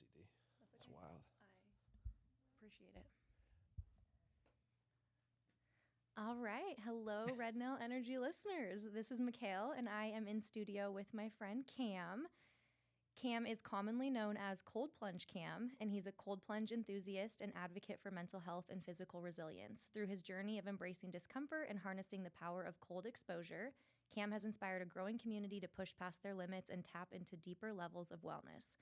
OCD. That's It's okay. wild. I appreciate it. All right. Hello, Red Nail Energy listeners. This is Mikhail, and I am in studio with my friend Cam. Cam is commonly known as Cold Plunge Cam, and he's a cold plunge enthusiast and advocate for mental health and physical resilience. Through his journey of embracing discomfort and harnessing the power of cold exposure, Cam has inspired a growing community to push past their limits and tap into deeper levels of wellness.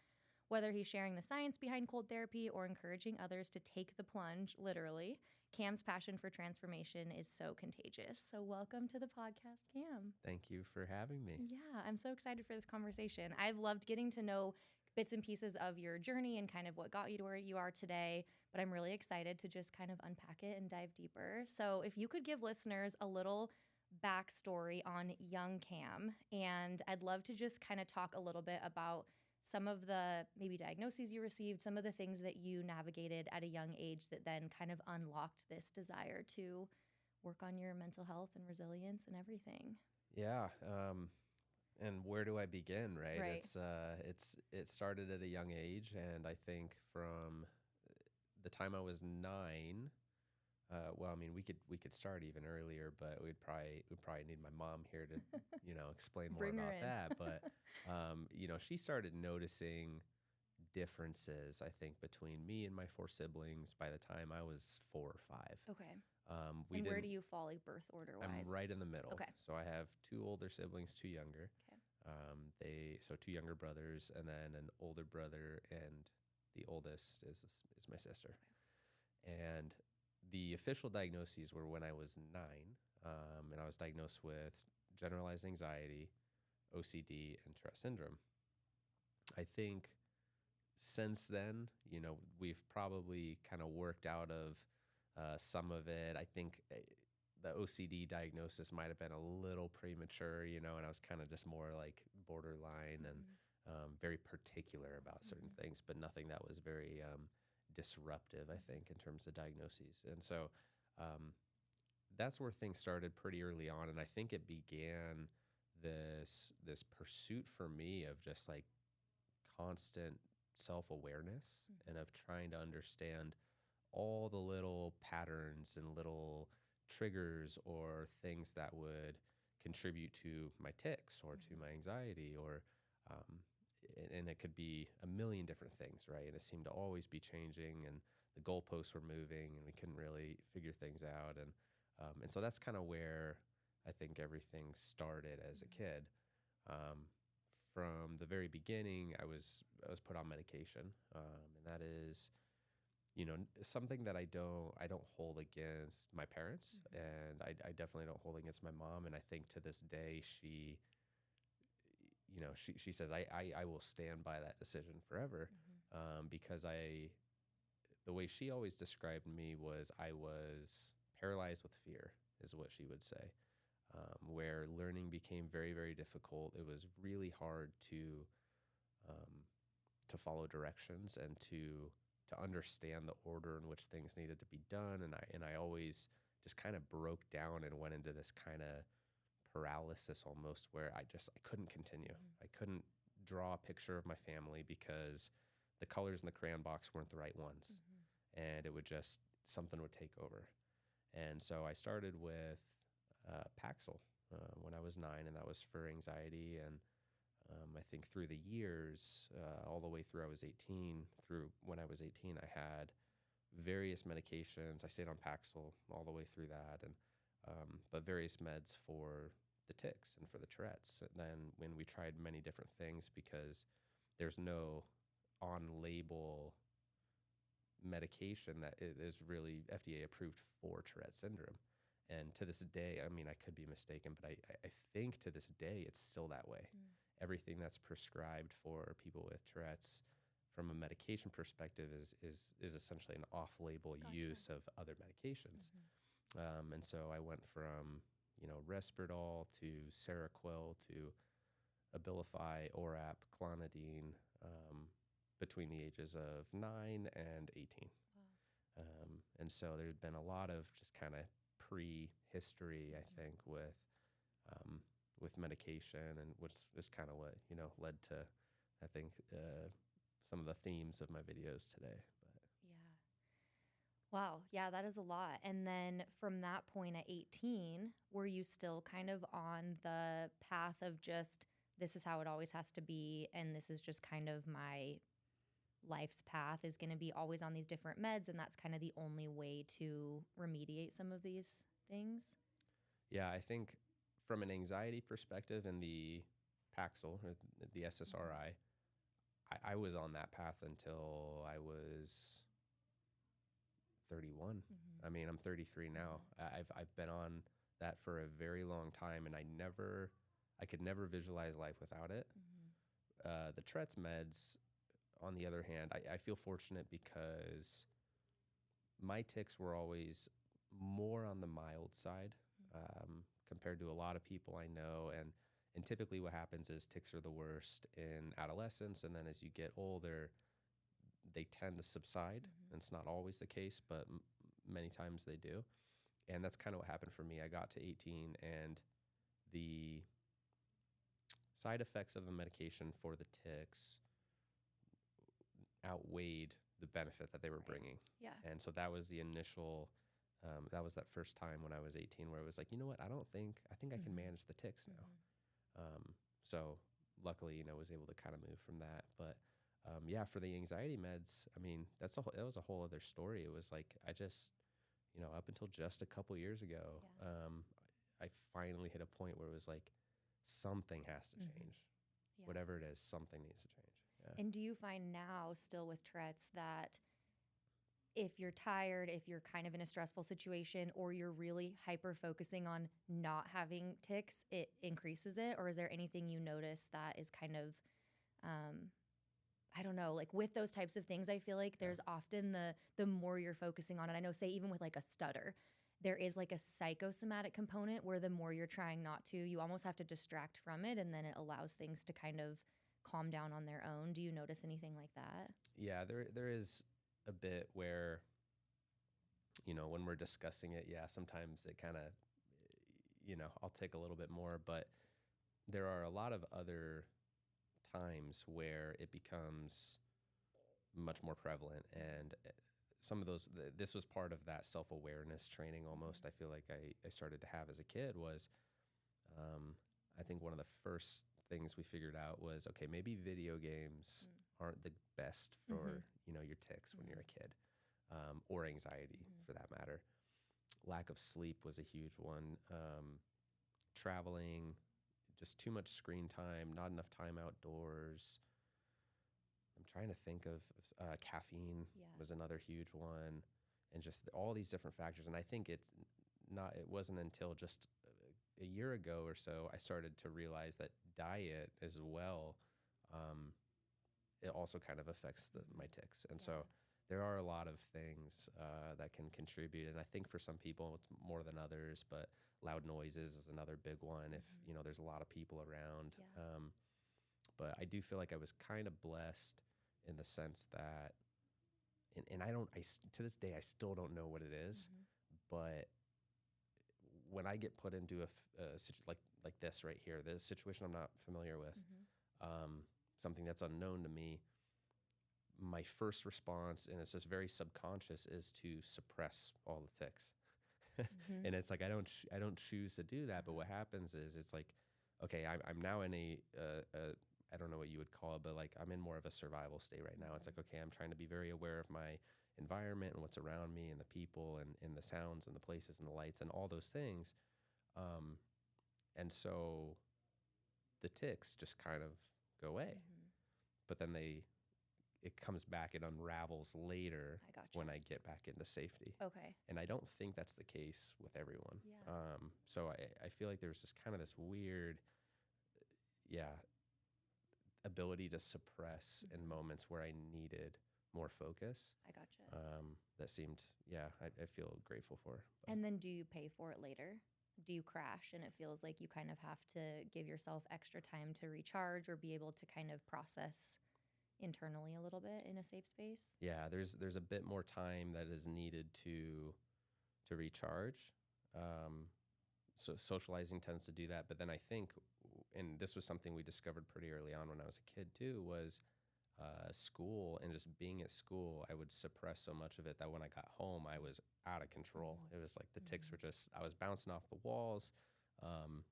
Whether he's sharing the science behind cold therapy or encouraging others to take the plunge, literally, Cam's passion for transformation is so contagious. So welcome to the podcast, Cam. Thank you for having me. Yeah, I'm so excited for this conversation. I've loved getting to know bits and pieces of your journey and kind of what got you to where you are today, but I'm really excited to just kind of unpack it and dive deeper. So if you could give listeners a little backstory on young Cam, and I'd love to just kind of talk a little bit about some of the maybe diagnoses you received, some of the things that you navigated at a young age that then kind of unlocked this desire to work on your mental health and resilience and everything. Yeah. And where do I begin, right? Right. It started at a young age, and I think from the time I was 9, well, I mean, we could start even earlier, but we'd probably need my mom here to, explain more Bring her about in. that. But, she started noticing differences, I think, between me and my 4 siblings by the time I was 4 or 5. Okay. We And where didn't, do you fall, like birth order I'm wise? right in the middle. Okay. So I have 2 older siblings, 2 younger. Okay. So 2 younger brothers, and then an older brother, and the oldest is my sister. Okay. And the official diagnoses were when I was 9, and I was diagnosed with generalized anxiety, OCD, and Tourette syndrome. I think since then, we've probably kind of worked out of some of it. I think the OCD diagnosis might have been a little premature, and I was kind of just more like borderline and very particular about certain things, but nothing that was very disruptive, I think, in terms of diagnoses. And so that's where things started pretty early on. And I think it began this pursuit for me of just like constant self-awareness and of trying to understand all the little patterns and little triggers or things that would contribute to my tics or to my anxiety or and it could be a million different things, right? And it seemed to always be changing, and the goalposts were moving, and we couldn't really figure things out. And so that's kind of where I think everything started as a kid. From the very beginning, I was put on medication, and that is, something that I don't hold against my parents, and I definitely don't hold against my mom. And I think to this day, she says I will stand by that decision forever, because the way she always described me was I was paralyzed with fear, is what she would say, where learning became very, very difficult. It was really hard to follow directions and to understand the order in which things needed to be done. And I always just kind of broke down and went into this kind of paralysis almost, where I couldn't continue. I couldn't draw a picture of my family because the colors in the crayon box weren't the right ones. And it would something would take over. And so I started with Paxil when I was 9, and that was for anxiety. And I think through the years, all the way through when I was 18, I had various medications. I stayed on Paxil all the way through that, and but various meds for the tics and for the Tourette's. And then when we tried many different things, because there's no on-label medication that is really FDA approved for Tourette syndrome. And to this day, I mean, I could be mistaken, but I think to this day, it's still that way. Everything that's prescribed for people with Tourette's from a medication perspective is essentially an off-label use of other medications. And so I went from, Risperdal to Seroquel to Abilify, Orap, Clonidine, between the ages of 9 and 18. Wow. And so there's been a lot of just kind of pre-history, I think, with medication, and which is kind of what, led to, I think, some of the themes of my videos today. But Yeah. Wow. Yeah, that is a lot. And then from that point at 18, were you still kind of on the path of just this is how it always has to be, and this is just kind of my life's path is going to be always on these different meds, and that's kind of the only way to remediate some of these things? yeah, I think from an anxiety perspective and the Paxil, or the SSRI, I was on that path until I was 31. Mm-hmm. I mean, I'm 33 now. I've been on that for a very long time, and I could never visualize life without it. Mm-hmm. The Tretz meds, on the other hand, I feel fortunate because my tics were always more on the mild side compared to a lot of people I know. And typically what happens is tics are the worst in adolescence, and then as you get older, they tend to subside. Mm-hmm. And it's not always the case, but many times they do. And that's kind of what happened for me. I got to 18, and the side effects of the medication for the tics outweighed the benefit that they were bringing. Yeah. And so that was the initial, that was that first time when I was 18 where it was like, you know what, I think I can manage the tics now. So luckily, was able to kind of move from that. But yeah, for the anxiety meds, I mean, that was a whole other story. It was like, I just, up until just a couple years ago, I finally hit a point where it was like, something has to change. Yeah. Whatever it is, something needs to change. Yeah. And do you find now still with Tourette's that if you're tired, if you're kind of in a stressful situation, or you're really hyper focusing on not having tics, it increases it? Or is there anything you notice that is kind of, I don't know, like with those types of things, I feel like there's often the more you're focusing on it. I know, say, even with like a stutter, there is like a psychosomatic component where the more you're trying not to, you almost have to distract from it, and then it allows things to kind of calm down on their own. Do you notice anything like that? Yeah, there is a bit where, when we're discussing it, yeah, sometimes it kind of, I'll take a little bit more, but there are a lot of other times where it becomes much more prevalent. And some of those, this was part of that self-awareness training almost. I feel like I started to have as a kid was, I think one of the first things we figured out was, okay, maybe video games aren't the best for, your tics when you're a kid, or anxiety for that matter. Lack of sleep was a huge one. Traveling, just too much screen time, not enough time outdoors. I'm trying to think of caffeine was another huge one, and just all these different factors. And I think it wasn't until just a year ago or so I started to realize that diet as well, it also kind of affects my tics. And so there are a lot of things that can contribute. And I think for some people it's more than others, but loud noises is another big one if, there's a lot of people around. Yeah. But I do feel like I was kind of blessed in the sense that, and to this day, I still don't know what it is, but when I get put into like this right here, this situation I'm not familiar with, something that's unknown to me, my first response, and it's just very subconscious, is to suppress all the tics. And it's like I don't choose to do that, but what happens is it's like, okay, I'm now in a I don't know what you would call it, but like I'm in more of a survival state right now. It's like, okay, I'm trying to be very aware of my environment and what's around me and the people and the sounds and the places and the lights and all those things. And so the tics just kind of go away, but then it comes back, it unravels later when I get back into safety. Okay. And I don't think that's the case with everyone. Yeah. So I feel like there's just kind of this weird, ability to suppress in moments where I needed more focus. I gotcha. That seemed, I feel grateful for. But. And then do you pay for it later? Do you crash and it feels like you kind of have to give yourself extra time to recharge or be able to kind of process internally a little bit in a safe space? Yeah, there's a bit more time that is needed to recharge. So socializing tends to do that, but then I think, and this was something we discovered pretty early on when I was a kid too, was school and just being at school, I would suppress so much of it that when I got home, I was out of control. It was like the ticks were just, I was bouncing off the walls. Um,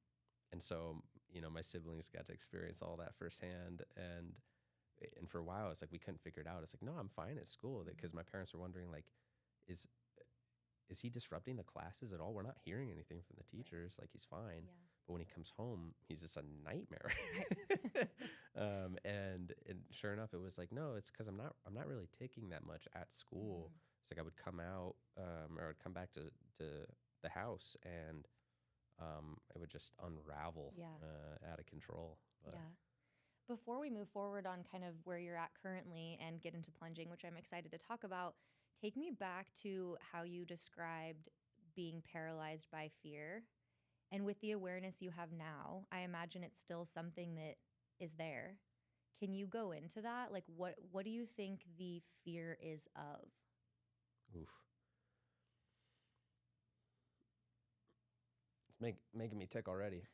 and so, my siblings got to experience all that firsthand. And for a while, it's like we couldn't figure it out. It's like, no, I'm fine at school. Because my parents were wondering, like, is is he disrupting the classes at all? We're not hearing anything from the teachers. Like, he's fine. Yeah. But when he comes home, he's just a nightmare. Right. And sure enough, it was like, no, it's because I'm not really taking that much at school. It's like I would come out, or I would come back to the house, and it would just unravel, out of control. But Yeah. Before we move forward on kind of where you're at currently and get into plunging, which I'm excited to talk about, take me back to how you described being paralyzed by fear. And with the awareness you have now, I imagine it's still something that is there. Can you go into that? Like, what do you think the fear is of? Oof. It's making me tick already.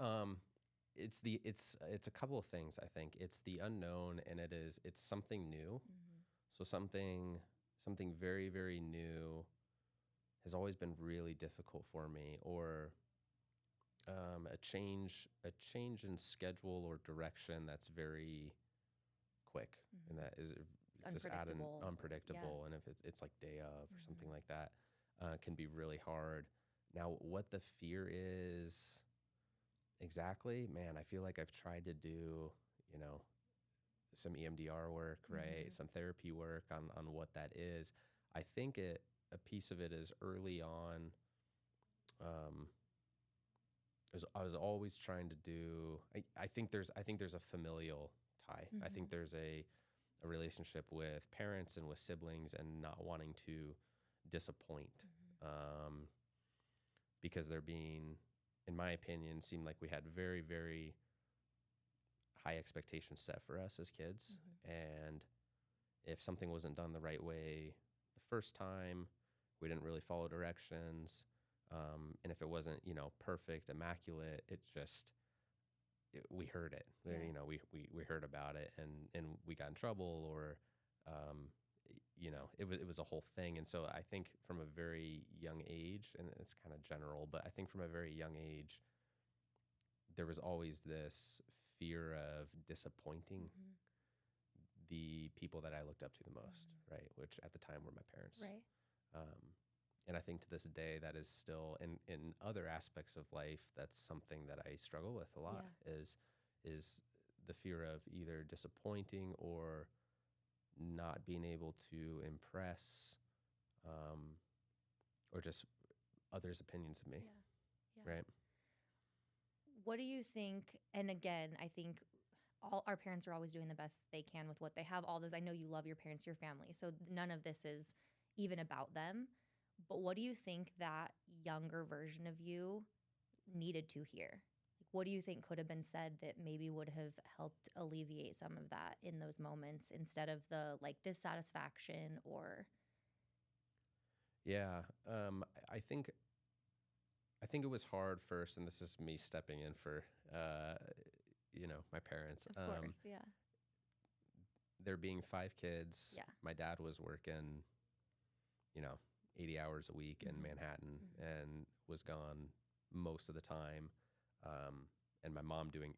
It's a couple of things. I think it's the unknown, and it's something new. So something very, very new has always been really difficult for me, or a change in schedule or direction that's very quick, and that is just unpredictable. And if it's like day of or something like that, can be really hard. Now, what the fear is exactly, man, I feel like I've tried to do, some EMDR work, right? Some therapy work on what that is. I think a piece of it is early on. I was always trying to do. I think there's a familial tie. I think there's a relationship with parents and with siblings, and not wanting to disappoint, because they're being, in my opinion, seemed like we had very, very high expectations set for us as kids. And if something wasn't done the right way the first time, we didn't really follow directions. And if it wasn't, perfect, immaculate, we heard it. Yeah. We heard about it, and we got in trouble, or, it was a whole thing. And so I think from a very young age, and it's kind of general, but I think from a very young age, there was always this fear of disappointing the people that I looked up to the most, right? Which at the time were my parents. Right. And I think to this day, that is still in other aspects of life, that's something that I struggle with a lot, is the fear of either disappointing or not being able to impress, or just others' opinions of me. Yeah. Right. What do you think? And again, I think all our parents are always doing the best they can with what they have. All those, I know you love your parents, your family, so none of this is even about them. But what do you think that younger version of you needed to hear? Like, what do you think could have been said that maybe would have helped alleviate some of that in those moments, instead of the like dissatisfaction or? Yeah. I think it was hard first, and this is me stepping in for, my parents. Of course, yeah. There being 5 kids. Yeah. My dad was working, 80 hours a week in Manhattan, and was gone most of the time. And my mom doing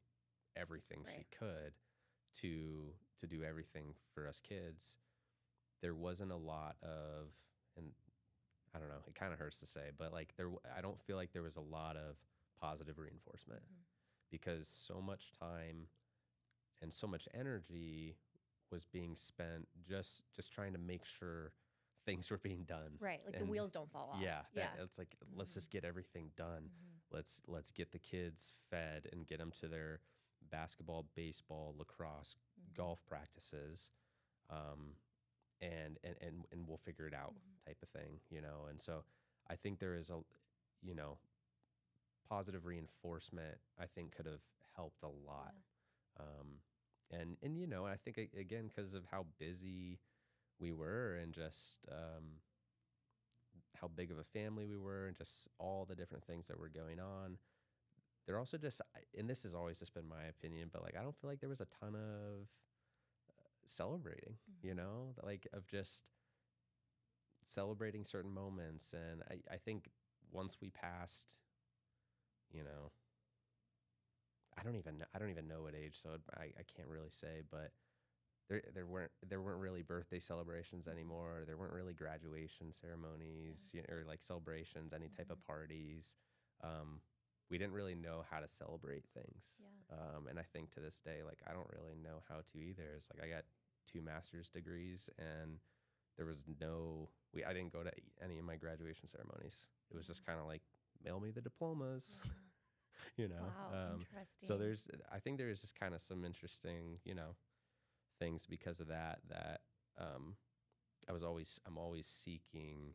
everything she could to do everything for us kids. There wasn't a lot of, and I don't know, it kind of hurts to say, but like I don't feel like there was a lot of positive reinforcement, because so much time and so much energy was being spent just trying to make sure things were being done. Right, like the wheels don't fall off. Yeah. It's like, let's just get everything done. Let's get the kids fed and get them to their basketball, baseball, lacrosse, golf practices, and we'll figure it out, type of thing, And so I think there is a, positive reinforcement, I think could have helped a lot. And I think, again, because of how busy we were, and just how big of a family we were, and just all the different things that were going on, they're also just, and this has always just been my opinion, but like, I don't feel like there was a ton of celebrating, like of just celebrating certain moments. And I think once we passed, you know, I don't even know what age, so I can't really say, but there weren't really birthday celebrations anymore. There weren't really graduation ceremonies, or like celebrations, any type of parties. We didn't really know how to celebrate things. And I think to this day, like I don't really know how to either. It's like I got 2 master's degrees, and there was I didn't go to any of my graduation ceremonies. It was just kind of like, mail me the diplomas. Wow, interesting. So I think there's just kind of some interesting, things because of that I'm always seeking,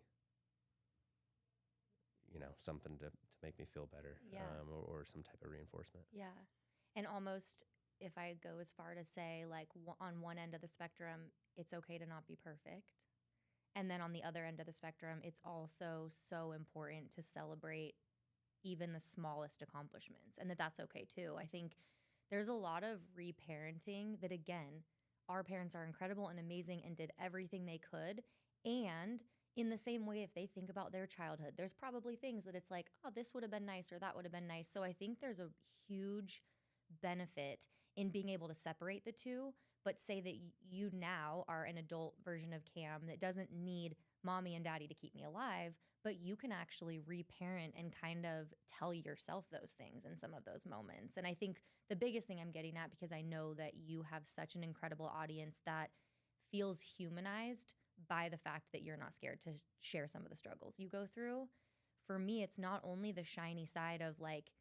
something to make me feel better, or some type of reinforcement. Yeah. And almost, if I go as far to say, like, on one end of the spectrum, it's okay to not be perfect. And then on the other end of the spectrum, it's also so important to celebrate even the smallest accomplishments, and that's okay too. I think there's a lot of reparenting that, again, our parents are incredible and amazing and did everything they could. And in the same way, if they think about their childhood, there's probably things that it's like, oh, this would have been nice or that would have been nice. So I think there's a huge benefit in being able to separate the two, but say that you now are an adult version of Cam that doesn't need mommy and daddy to keep me alive, but you can actually reparent and kind of tell yourself those things in some of those moments. And I think the biggest thing I'm getting at, because I know that you have such an incredible audience that feels humanized by the fact that you're not scared to share some of the struggles you go through. For me, it's not only the shiny side of like,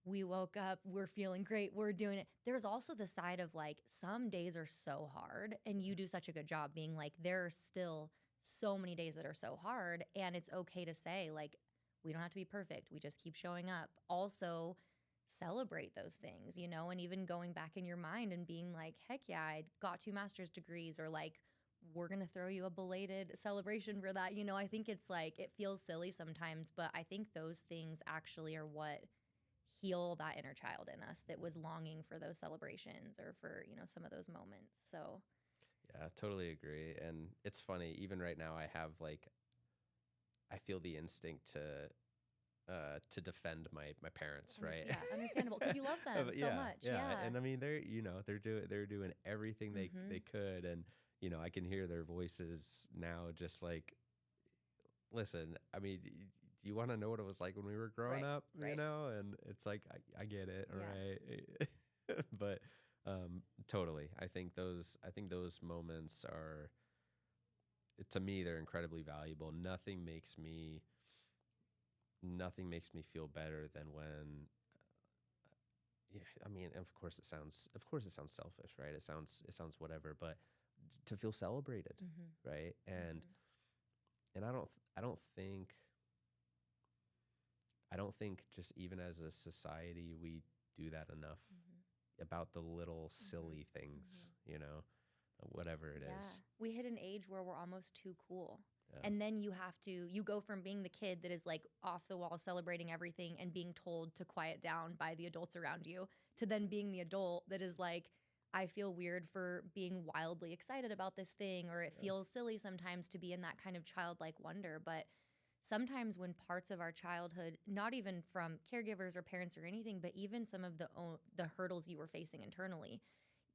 we woke up, we're feeling great, we're doing it. There's also the side of like, some days are so hard, and you do such a good job being like, there are still so many days that are so hard, and it's okay to say, like, we don't have to be perfect. We just keep showing up. Also, celebrate those things, and even going back in your mind and being like, heck yeah, I got 2 master's degrees, or like, we're going to throw you a belated celebration for that. I think it's like, it feels silly sometimes, but I think those things actually are what heal that inner child in us that was longing for those celebrations or for, some of those moments. So yeah, totally agree. And it's funny, even right now I feel the instinct to defend my parents, right? Yeah, understandable, because you love them so much. Yeah. And I mean, they're doing everything they could, and I can hear their voices now, just like, listen, I mean, do you want to know what it was like when we were growing up? Right. And it's like, I get it, right? But totally, I think those moments are, to me, they're incredibly valuable. Nothing makes me feel better than when, I mean, of course it sounds selfish, right? It sounds whatever, but to feel celebrated, right? And I don't think just even as a society we do that enough about the little silly things, whatever it is. We hit an age where we're almost too cool. Yeah. And then you go from being the kid that is like off the wall celebrating everything and being told to quiet down by the adults around you, to then being the adult that is like, I feel weird for being wildly excited about this thing, or it feels silly sometimes to be in that kind of childlike wonder. But sometimes when parts of our childhood, not even from caregivers or parents or anything, but even some of the hurdles you were facing internally,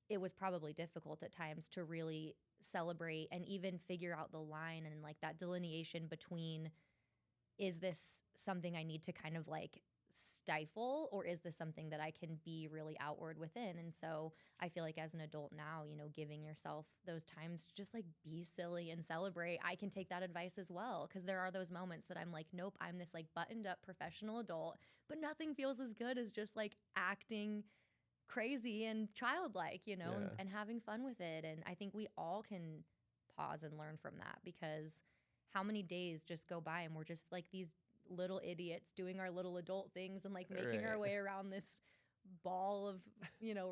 it was probably difficult at times to really celebrate and even figure out the line and like that delineation between, is this something I need to kind of like stifle, or is this something that I can be really outward within? And so I feel like as an adult now, giving yourself those times to just like be silly and celebrate, I can take that advice as well, because there are those moments that I'm like, nope, I'm this like buttoned up professional adult, but nothing feels as good as just like acting crazy and childlike, and having fun with it. And I think we all can pause and learn from that, because how many days just go by and we're just like these little idiots doing our little adult things and like making our way around this ball of,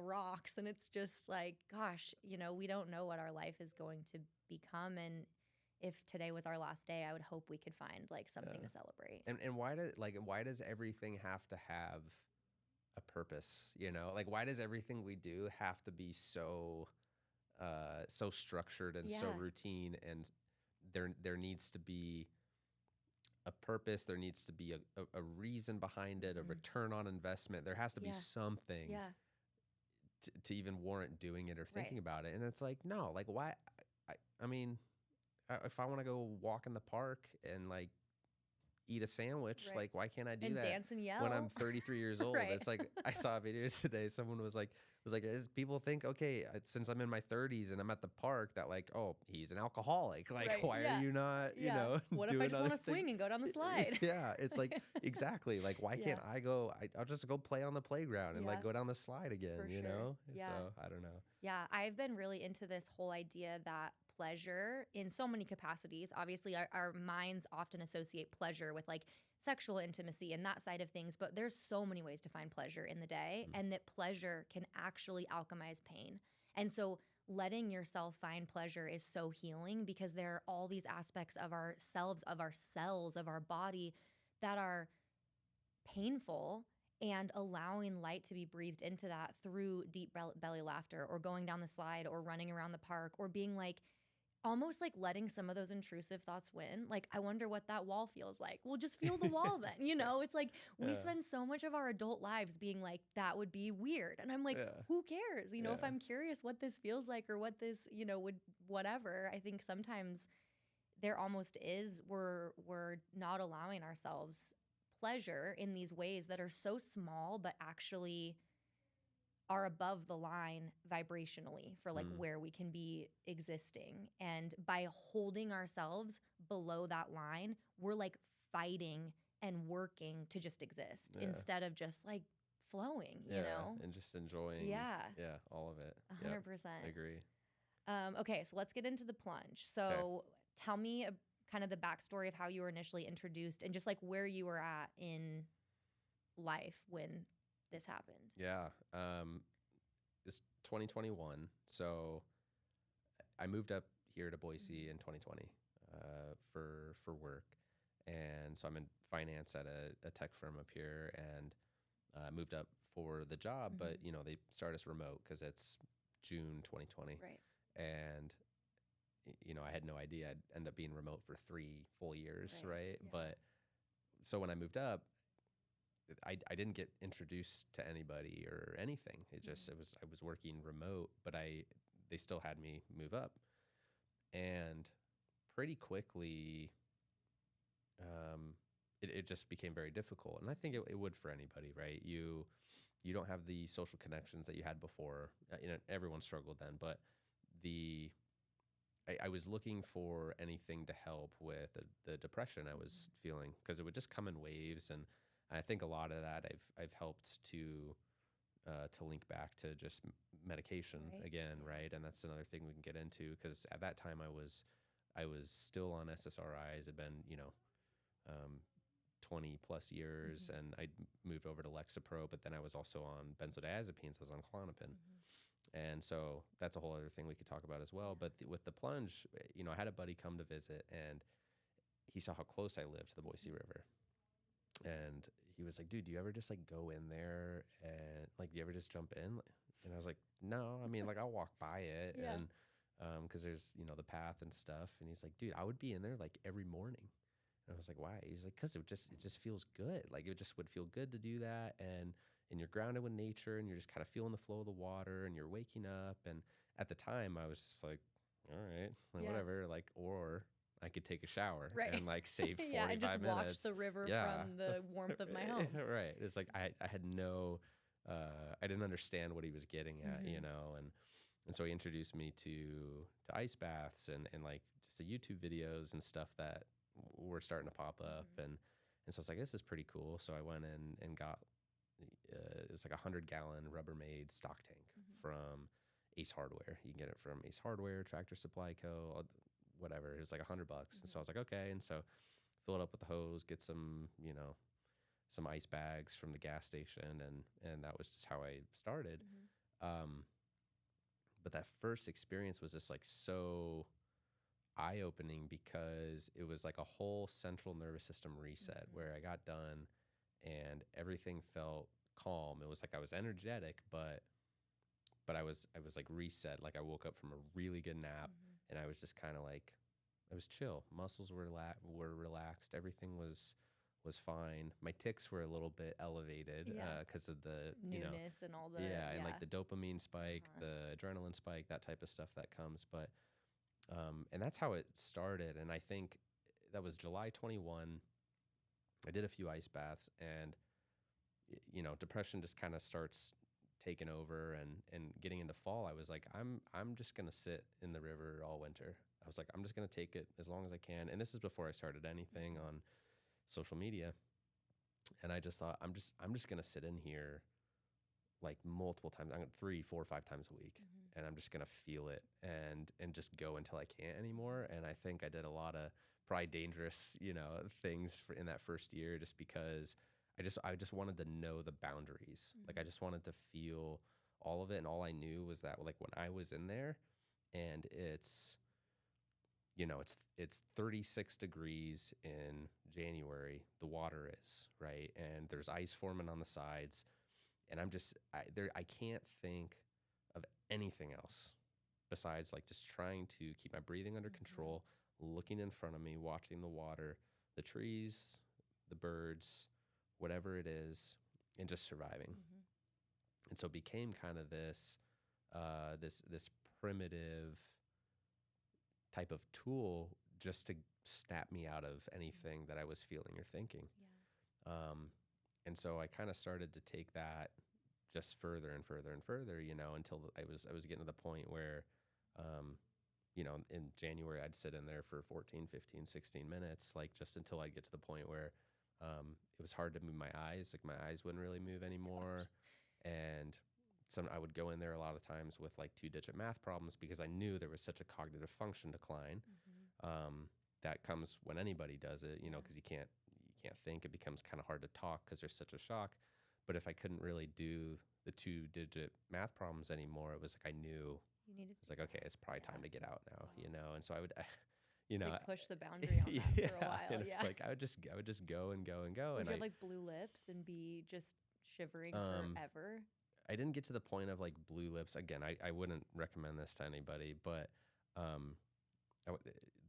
rocks. And it's just like, gosh, we don't know what our life is going to become. And if today was our last day, I would hope we could find like something to celebrate. And why does everything have to have a purpose? Like, why does everything we do have to be so so structured and so Yeah. routine, and there needs to be a purpose. There needs to be a reason behind it, a Mhm. return on investment. There has to be Yeah. something Yeah. to even warrant doing it or Right. thinking about it. And it's like, no, like why? I, I mean, if I want to go walk in the park and like eat a sandwich, Right. like why can't I do And that dance and when I'm yell. 33 years old? Right. It's like I saw a video today. Someone was like, people think, okay, since I'm in my 30s and I'm at the park, that like, oh, he's an alcoholic. Like, Right. why are Yeah. you not, you Yeah. know, What if I doing just other want to things? swing and go down the slide? Yeah, it's like exactly. Like, why Yeah. can't I go? I'll just go play on the playground and Yeah. like go down the slide again. For You sure. know? Yeah. So I don't know. Yeah, I've been really into this whole idea that pleasure in so many capacities. Obviously, our minds often associate pleasure with like sexual intimacy and that side of things, but there's so many ways to find pleasure in the day, Mm. and that pleasure can actually alchemize pain. And so letting yourself find pleasure is so healing, because there are all these aspects of ourselves, of our cells, of our body that are painful, and allowing light to be breathed into that through deep belly laughter, or going down the slide, or running around the park, or being like almost like letting some of those intrusive thoughts win. Like, I wonder what that wall feels like. Well, just feel the wall then. It's like we Yeah. spend so much of our adult lives being like, that would be weird. And I'm like, Yeah. who cares? If Yeah. I'm curious what this feels like, or what this, would, whatever. I think sometimes there almost is, we're not allowing ourselves pleasure in these ways that are so small, but actually are above the line vibrationally for like Mm. where we can be existing. And by holding ourselves below that line, we're like fighting and working to just exist, Yeah. instead of just like flowing, And just enjoying. Yeah. Yeah, all of it. 100%. I agree. Okay, so let's get into the plunge. So tell me kind of the backstory of how you were initially introduced, and just like where you were at in life when this happened. Yeah. It's 2021. So I moved up here to Boise in 2020 for work. And so I'm in finance at a tech firm up here, and moved up for the job. But, they start us remote because it's June 2020. Right. And I had no idea I'd end up being remote for 3 full years, right? Yeah. But so when I moved up, I didn't get introduced to anybody or anything. I was working remote, but they still had me move up, and pretty quickly, it just became very difficult. And I think it would for anybody, right? You don't have the social connections that you had before. Everyone struggled then, but I was looking for anything to help with the depression I was feeling, because it would just come in waves. And I think a lot of that I've helped to link back to just medication again, right? And that's another thing we can get into, because at that time I was still on SSRIs. Had been 20 plus years, and I moved over to Lexapro, but then I was also on benzodiazepines. I was on Klonopin. And so that's a whole other thing we could talk about as well. But with the plunge, I had a buddy come to visit, and he saw how close I lived to the Boise River. And he was like, dude, do you ever just like go in there, and like, do you ever just jump in? And I was like, no, I mean, like I'll walk by it. Yeah. And because there's, the path and stuff. And he's like, dude, I would be in there like every morning. And I was like, why? He's like, because it just feels good. Like it just would feel good to do that. And you're grounded with nature, and you're just kind of feeling the flow of the water, and you're waking up. And at the time I was just like, all right, like, whatever, like, or I could take a shower and like save 45 and just minutes. watch the river from the warmth of my home. Right. It's like I had no, I didn't understand what he was getting at, and so he introduced me to ice baths and like just the YouTube videos and stuff that were starting to pop up, and so I was like, this is pretty cool. So I went in and got it was like a 100-gallon Rubbermaid stock tank from Ace Hardware. You can get it from Ace Hardware, Tractor Supply Co., whatever. It was like $100. And so I was like, okay. And so fill it up with the hose, get some, some ice bags from the gas station. And that was just how I started. But that first experience was just like so eye-opening, because it was like a whole central nervous system reset where I got done and everything felt calm. It was like I was energetic, but but I was like reset. Like I woke up from a really good nap, and I was just kind of like, I was chill. Muscles were relaxed. Everything was fine. My ticks were a little bit elevated because of the newness and all the and like the dopamine spike, the adrenaline spike, that type of stuff that comes. But and that's how it started. And I think that was July 21. I did a few ice baths, and depression just kind of starts taking over, and getting into fall. I was like, I'm just gonna sit in the river all winter. I was like, I'm just gonna take it as long as I can. And this is before I started anything on social media. And I just thought, I'm just gonna sit in here like multiple times. I'm 3, 4, 5 times a week, and I'm just gonna feel it and just go until I can't anymore. And I think I did a lot of probably dangerous, things in that first year, just because I just wanted to know the boundaries. Like I just wanted to feel all of it, and all I knew was that like when I was in there, and it's 36 degrees in January, the water is, right? And there's ice forming on the sides. And I can't think of anything else besides like just trying to keep my breathing under control, looking in front of me, watching the water, the trees, the birds, whatever it is, and just surviving. And so it became kind of this primitive type of tool just to snap me out of anything that I was feeling or thinking. And so I kind of started to take that just further and further and further, until I was getting to the point where, in January, I'd sit in there for 14, 15, 16 minutes, like just until I'd get to the point where it was hard to move my eyes. Like my eyes wouldn't really move anymore. And I would go in there a lot of times with like 2-digit math problems, because I knew there was such a cognitive function decline that comes when anybody does it, because you can't think. It becomes kind of hard to talk because there's such a shock. But if I couldn't really do the 2-digit math problems anymore, it was like I knew it's like, okay, it's probably time to get out now, And so I would, like push the boundary on that for a while. And it's like I would just go and go and go. Would and you have like blue lips and be just shivering forever? I didn't get to the point of like blue lips. Again, I wouldn't recommend this to anybody, but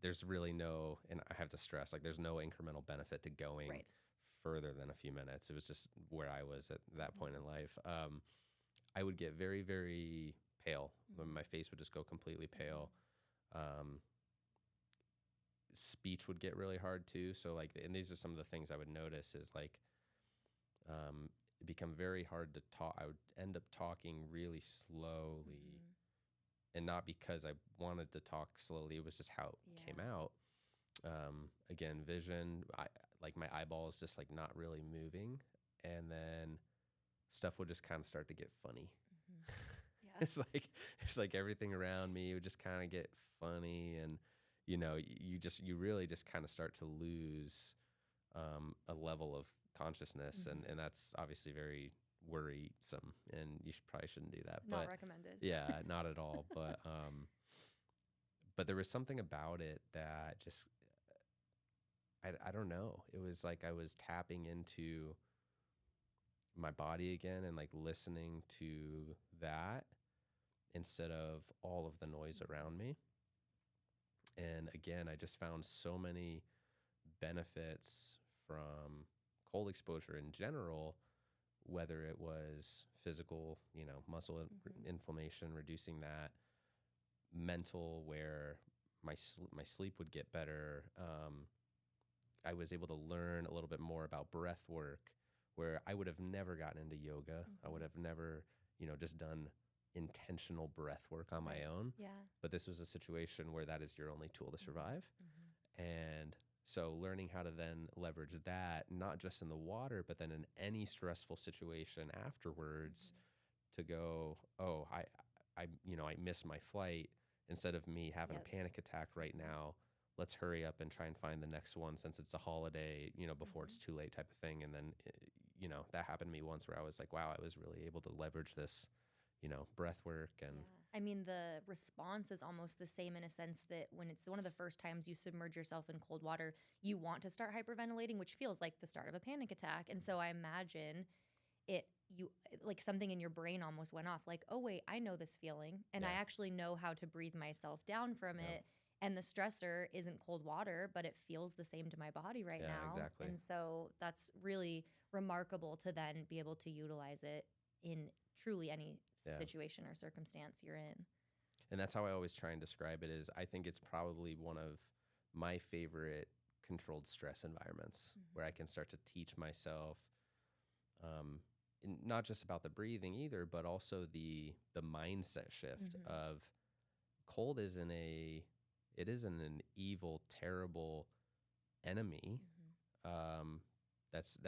there's really no, and I have to stress, like there's no incremental benefit to going further than a few minutes. It was just where I was at that point in life. I would get very, very pale. My face would just go completely pale. Speech would get really hard too. So like, and these are some of the things I would notice is like, it become very hard to talk. I would end up talking really slowly, and not because I wanted to talk slowly. It was just how it came out. Again, vision, like my eyeballs just like not really moving. And then stuff would just kind of start to get funny. It's like everything around me would just kind of get funny. And, you really just kind of start to lose a level of consciousness. And that's obviously very worrisome, and you probably shouldn't do that. Not recommended. Yeah, not at all. But there was something about it that just, I don't know. It was like I was tapping into my body again, and like listening to that instead of all of the noise around me. And again, I just found so many benefits from cold exposure in general, whether it was physical, muscle inflammation, reducing that, mental, where my sleep would get better. I was able to learn a little bit more about breath work, where I would have never gotten into yoga. I would have never, just done intentional breath work on my own. But this was a situation where that is your only tool to survive. And so learning how to then leverage that, not just in the water, but then in any stressful situation afterwards, to go, oh, I missed my flight. Instead of me having a panic attack right now, let's hurry up and try and find the next one since it's a holiday, before it's too late, type of thing. And then, that happened to me once, where I was like, wow, I was really able to leverage this, breath work. And I mean, the response is almost the same in a sense that when it's one of the first times you submerge yourself in cold water, you want to start hyperventilating, which feels like the start of a panic attack. And so I imagine like something in your brain almost went off, like, oh wait, I know this feeling, and I actually know how to breathe myself down from it. And the stressor isn't cold water, but it feels the same to my body right now. Exactly. And so that's really remarkable to then be able to utilize it in truly any situation or circumstance you're in. And that's how I always try and describe it is I think it's probably one of my favorite controlled stress environments where I can start to teach myself not just about the breathing either, but also the mindset shift of cold isn't an evil, terrible enemy that's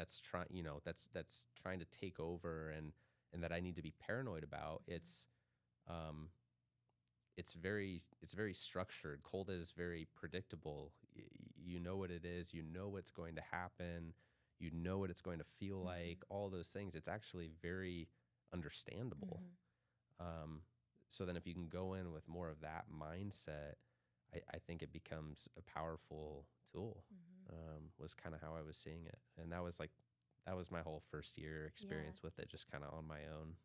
trying to take over and that I need to be paranoid about. It's very structured. Cold is very predictable. You know what it is. You know what's going to happen. You know what it's going to feel like. All those things. It's actually very understandable. So then if you can go in with more of that mindset, I think it becomes a powerful tool, was kind of how I was seeing it. And that was my whole first year experience with it, just kind of on my own.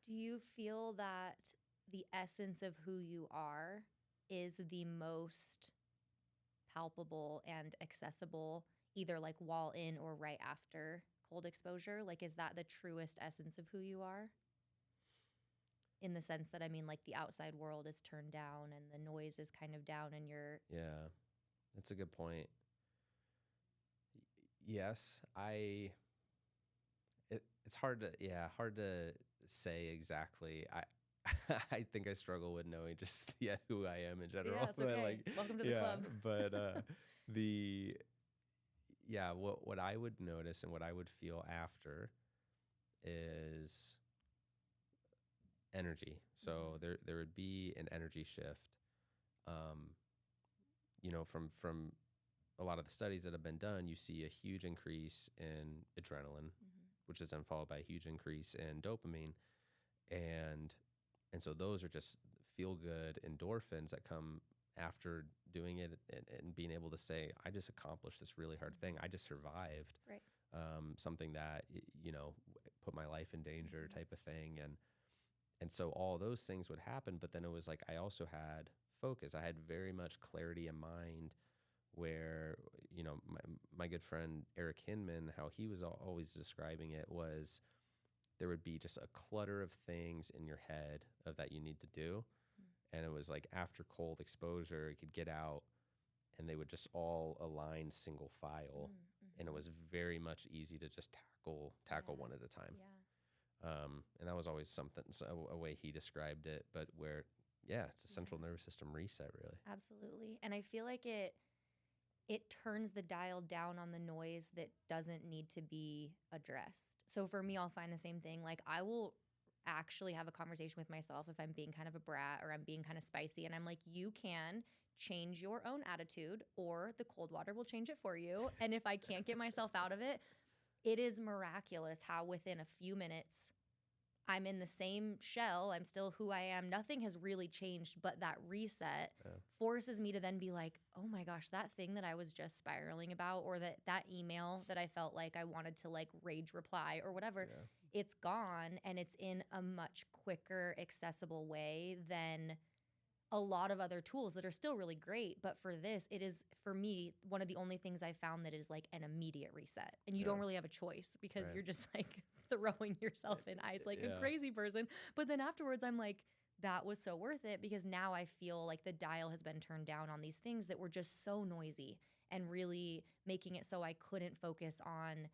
Do you feel that the essence of who you are is the most palpable and accessible, either like while in or right after cold exposure? Like, is that the truest essence of who you are? In the sense that, I mean, like the outside world is turned down and the noise is kind of down and you're... Yeah, that's a good point. Yes, it's hard to say exactly. I think I struggle with knowing just who I am in general. Yeah, it's okay. Welcome to the club. But what I would notice and what I would feel after is energy. So there would be an energy shift. From a lot of the studies that have been done, you see a huge increase in adrenaline, which is then followed by a huge increase in dopamine, and so those are just feel-good endorphins that come after doing it and being able to say, I just accomplished this really hard thing. I just survived something that, put my life in danger type of thing. And so all those things would happen, but then it was like I also had focus. I had very much clarity in mind where, my good friend Eric Hinman, how he was always describing it was there would be just a clutter of things in your head of that you need to do. And it was like after cold exposure, you could get out and they would just all align single file. And it was very much easy to just tackle one at a time. And that was always a way he described it, but where, it's a central nervous system reset, really. Absolutely. And I feel like it turns the dial down on the noise that doesn't need to be addressed. So for me, I'll find the same thing. Like I will actually have a conversation with myself if I'm being kind of a brat or I'm being kind of spicy. And I'm like, you can change your own attitude or the cold water will change it for you. And if I can't get myself out of it, it is miraculous how within a few minutes I'm in the same shell. I'm still who I am. Nothing has really changed, but that reset forces me to then be like, oh my gosh, that thing that I was just spiraling about, or that email that I felt like I wanted to like rage reply or whatever, it's gone and it's in a much quicker, accessible way than a lot of other tools that are still really great. But for this, it is, for me, one of the only things I found that is like an immediate reset. And you don't really have a choice because you're just like throwing yourself in ice like a crazy person. But then afterwards, I'm like, that was so worth it because now I feel like the dial has been turned down on these things that were just so noisy and really making it so I couldn't focus on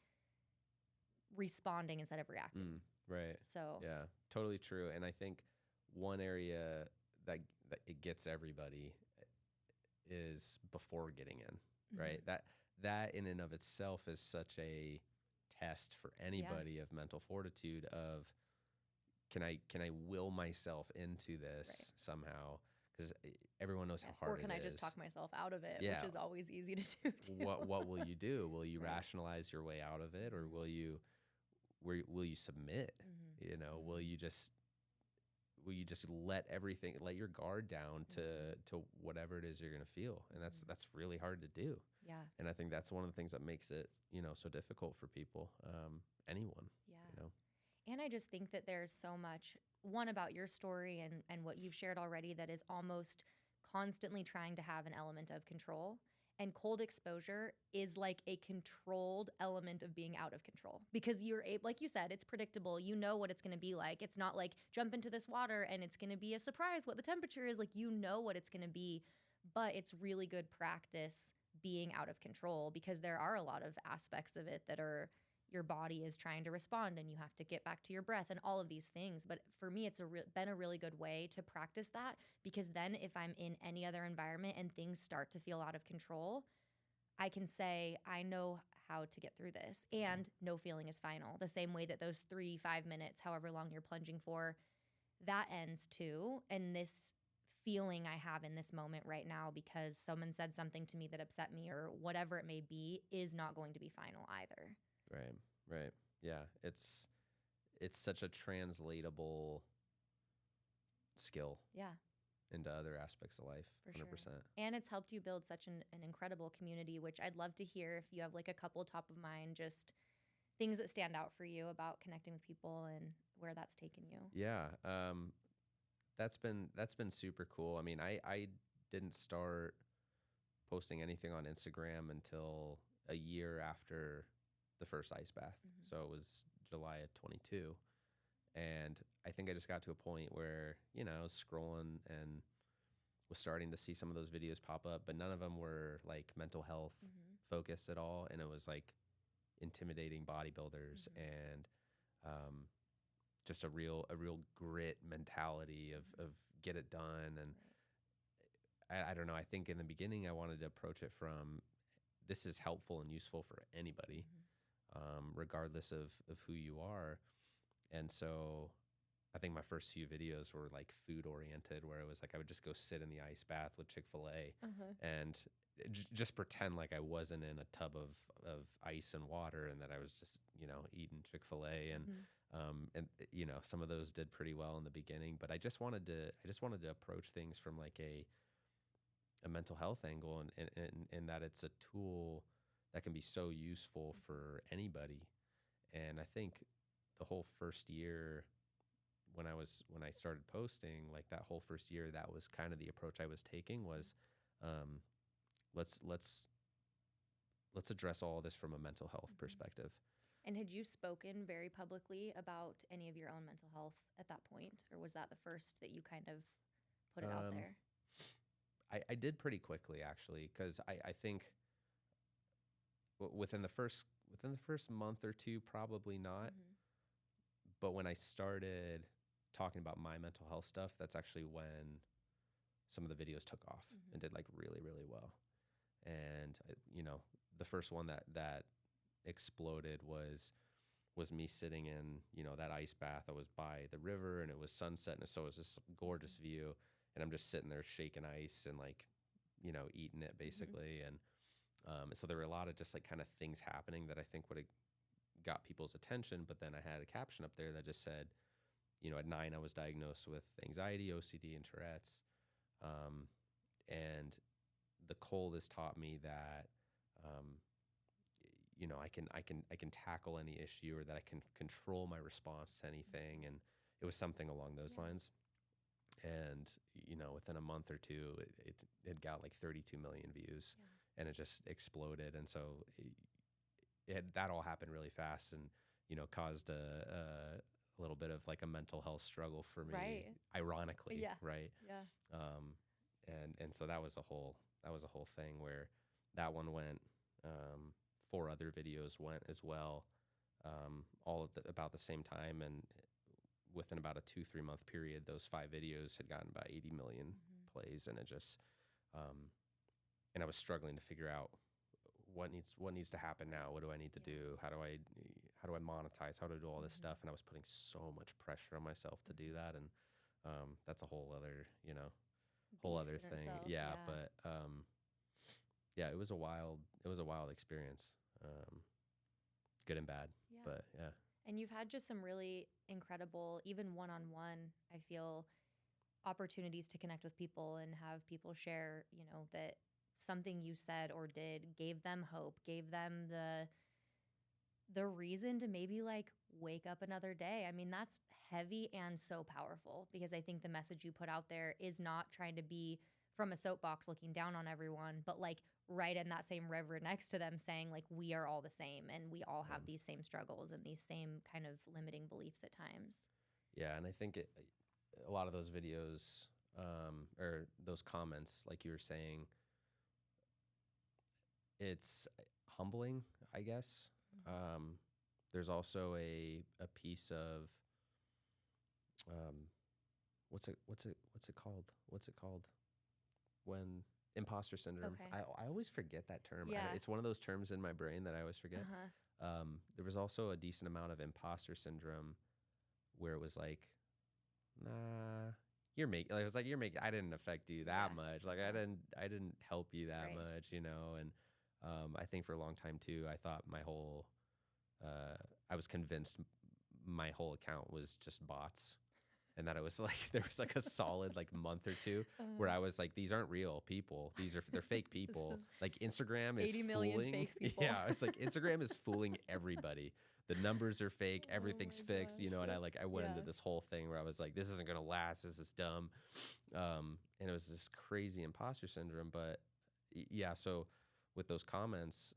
responding instead of reacting. Right. So yeah, totally true. And I think one area that it gets everybody is before getting in, right? That in and of itself is such a test for anybody of mental fortitude of can I will myself into this somehow? Because everyone knows how hard it is. Or can I just talk myself out of it, which is always easy to do too. What will you do? Will you rationalize your way out of it, or will you submit? Will you just let your guard down to whatever it is you're gonna feel? And that's really hard to do. Yeah. And I think that's one of the things that makes it so difficult for people, anyone. Yeah. And I just think that there's so much, one, about your story and what you've shared already that is almost constantly trying to have an element of control. And cold exposure is like a controlled element of being out of control because you're able, like you said, it's predictable. You know what it's going to be like. It's not like jump into this water and it's going to be a surprise what the temperature is. Like, you know what it's going to be, but it's really good practice being out of control because there are a lot of aspects of it that are your body is trying to respond and you have to get back to your breath and all of these things. But for me, it's been a really good way to practice that because then if I'm in any other environment and things start to feel out of control, I can say, I know how to get through this and no feeling is final. The same way that those 3-5 minutes, however long you're plunging for, that ends too. And this feeling I have in this moment right now because someone said something to me that upset me or whatever it may be is not going to be final either. Right. Right. Yeah. It's such a translatable skill. Yeah. Into other aspects of life. For 100%. sure. And it's helped you build such an incredible community, which I'd love to hear if you have like a couple top of mind, just things that stand out for you about connecting with people and where that's taken you. Yeah. That's been super cool. I mean, I didn't start posting anything on Instagram until a year after the first ice bath. Mm-hmm. So it was July of 22. And I think I just got to a point where, I was scrolling and was starting to see some of those videos pop up, but none of them were like mental health focused at all. And it was like intimidating bodybuilders and just a real grit mentality of get it done. And I don't know. I think in the beginning I wanted to approach it from this is helpful and useful for anybody, regardless of who you are. And so I think my first few videos were like food oriented, where it was like I would just go sit in the ice bath with Chick-fil-A and just pretend like I wasn't in a tub of ice and water and that I was just, eating Chick-fil-A. And some of those did pretty well in the beginning, but I just wanted to approach things from like a mental health angle and that it's a tool that can be so useful for anybody. And I think the whole first year when I started posting, like that whole first year, that was kind of the approach I was taking was, let's address all of this from a mental health perspective. And had you spoken very publicly about any of your own mental health at that point? Or was that the first that you kind of put it out there? I did pretty quickly actually, because I think within the first month or two, probably not. But when I started talking about my mental health stuff, that's actually when some of the videos took off and did like really, really well. And the first one that exploded was me sitting in that ice bath. I was by the river and it was sunset, and so it was this gorgeous view. And I'm just sitting there shaking ice and like eating it basically. And so there were a lot of just like kind of things happening that I think would have got people's attention. But then I had a caption up there that just said, at 9 I was diagnosed with anxiety, OCD, and Tourette's. And the cold has taught me that I can tackle any issue, or that I can control my response to anything. And it was something along those lines. And within a month or two, it got like 32 million views, and it just exploded. And so that all happened really fast, and caused a little bit of like a mental health struggle for me, ironically, right? Yeah. And so that was a whole thing where that one went. 4 other videos went as well, all at about the same time, and within about a 2-3 month period, those 5 videos had gotten about 80 million plays, and it just, and I was struggling to figure out what needs to happen now. What do I need to do? How do I monetize? How to do all this stuff? And I was putting so much pressure on myself to do that, and that's a whole other thing. Itself, yeah, but yeah, it was a wild experience, good and bad. But yeah. And you've had just some really incredible, even one-on-one, I feel, opportunities to connect with people and have people share, that something you said or did gave them hope, gave them the reason to maybe like wake up another day. I mean, that's heavy and so powerful, because I think the message you put out there is not trying to be from a soapbox looking down on everyone, but like right in that same river next to them saying like, we are all the same and we all have these same struggles and these same kind of limiting beliefs at times. Yeah. And I think a lot of those videos, or those comments, like you were saying, it's humbling, I guess. There's also a piece of, what's it called when imposter syndrome. Okay. I always forget that term. Yeah. It's one of those terms in my brain that I always forget. There was also a decent amount of imposter syndrome where it was like, nah, you're making, like, it was like, you're making, I didn't affect you that much. Like I didn't help you that much, you know? And I think for a long time too, I thought I was convinced my whole account was just bots, and that it was like, there was like a solid like month or two where I was like, these aren't real people. They're fake people. Like Instagram is 80 million fooling. fake people. Yeah. It's like Instagram is fooling everybody. The numbers are fake. Everything's fixed, you know? And I went into this whole thing where I was like, this isn't going to last. This is dumb. And it was this crazy imposter syndrome. But yeah, so with those comments,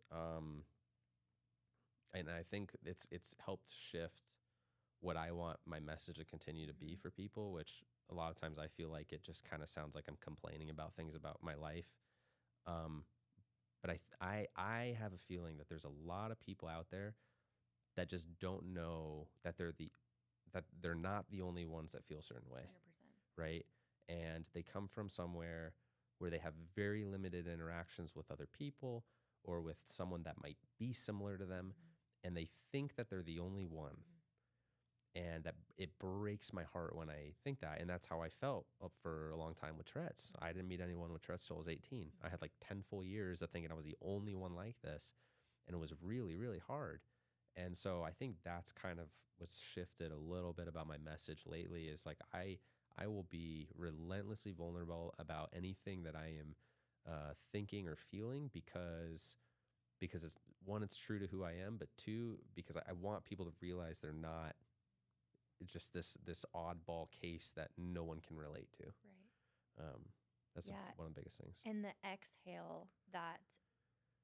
and I think it's helped shift what I want my message to continue to be for people, which a lot of times I feel like it just kind of sounds like I'm complaining about things about my life. But I have a feeling that there's a lot of people out there that just don't know that they're not the only ones that feel a certain way. 100%. Right? And they come from somewhere where they have very limited interactions with other people or with someone that might be similar to them, and they think that they're the only one. And that it breaks my heart when I think that. And that's how I felt for a long time with Tourette's. I didn't meet anyone with Tourette's till I was 18. I had like 10 full years of thinking I was the only one like this. And it was really, really hard. And so I think that's kind of what's shifted a little bit about my message lately, is like, I will be relentlessly vulnerable about anything that I am thinking or feeling, because it's, one, it's true to who I am, but two, because I want people to realize they're not just this oddball case that no one can relate to. Right. That's one of the biggest things. And the exhale that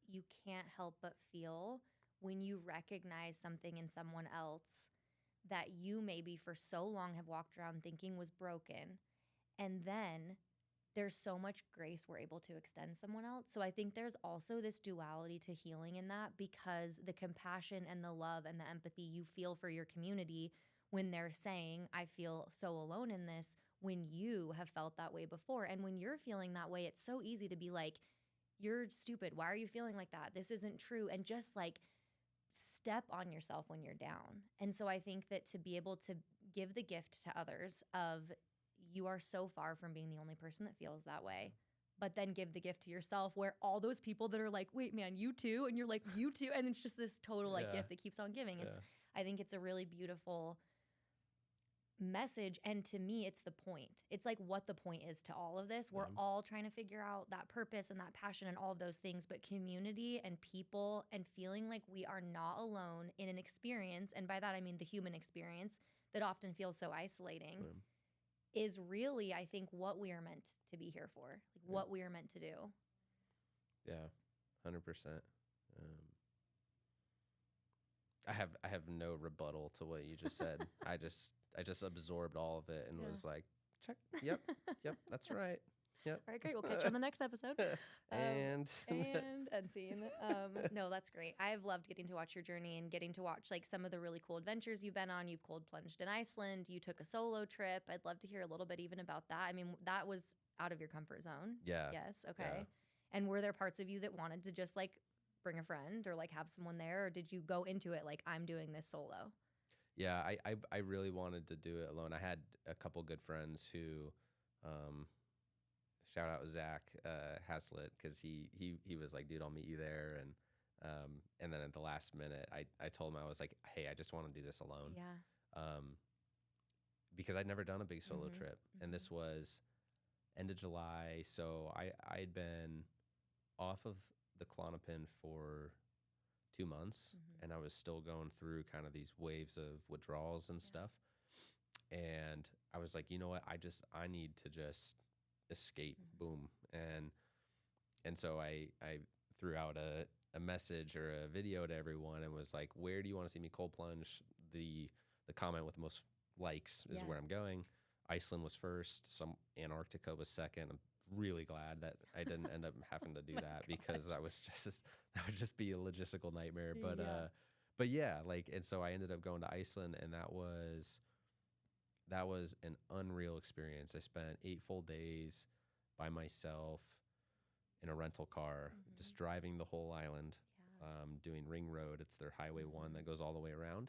you can't help but feel when you recognize something in someone else that you maybe for so long have walked around thinking was broken. And then there's so much grace we're able to extend someone else. So I think there's also this duality to healing in that, because the compassion and the love and the empathy you feel for your community when they're saying, I feel so alone in this, when you have felt that way before. And when you're feeling that way, it's so easy to be like, you're stupid. Why are you feeling like that? This isn't true. And just like step on yourself when you're down. And so I think that to be able to give the gift to others of, you are so far from being the only person that feels that way, but then give the gift to yourself, where all those people that are like, wait, man, you too? And you're like, you too? And it's just this total like gift that keeps on giving. I think it's a really beautiful message. And to me, it's the point. It's like what the point is to all of this. We're all trying to figure out that purpose and that passion and all of those things, but community and people and feeling like we are not alone in an experience. And by that, I mean the human experience that often feels so isolating is really, I think, what we are meant to be here for, like what we are meant to do. Yeah, 100%. I have no rebuttal to what you just said. I just absorbed all of it and was like, check. Yep, that's right. Yep. All right, great. We'll catch you on the next episode. And scene. No, that's great. I've loved getting to watch your journey and getting to watch like some of the really cool adventures you've been on. You've cold plunged in Iceland. You took a solo trip. I'd love to hear a little bit even about that. I mean, that was out of your comfort zone. Yeah. Yes. Okay. Yeah. And were there parts of you that wanted to just like bring a friend or like have someone there, or did you go into it like, I'm doing this solo? Yeah, I really wanted to do it alone. I had a couple good friends who, shout out Zach Haslett, because he was like, dude, I'll meet you there, and then at the last minute, I told him, I was like, hey, I just want to do this alone. Yeah. Because I'd never done a big solo trip, and this was end of July, so I'd been off of the Klonopin for 2 months, and I was still going through kind of these waves of withdrawals and stuff. And I was like, you know what? I need to just escape. Boom. And so I threw out a message or a video to everyone and was like, where do you want to see me cold plunge? The comment with the most likes is where I'm going. Iceland was first. Some Antarctica was second. I'm really glad that I didn't end up having to do that because that would just be a logistical nightmare. But yeah, like, and so I ended up going to Iceland, and that was an unreal experience. I spent 8 full days by myself in a rental car, just driving the whole island, doing Ring Road. It's their Highway 1 that goes all the way around.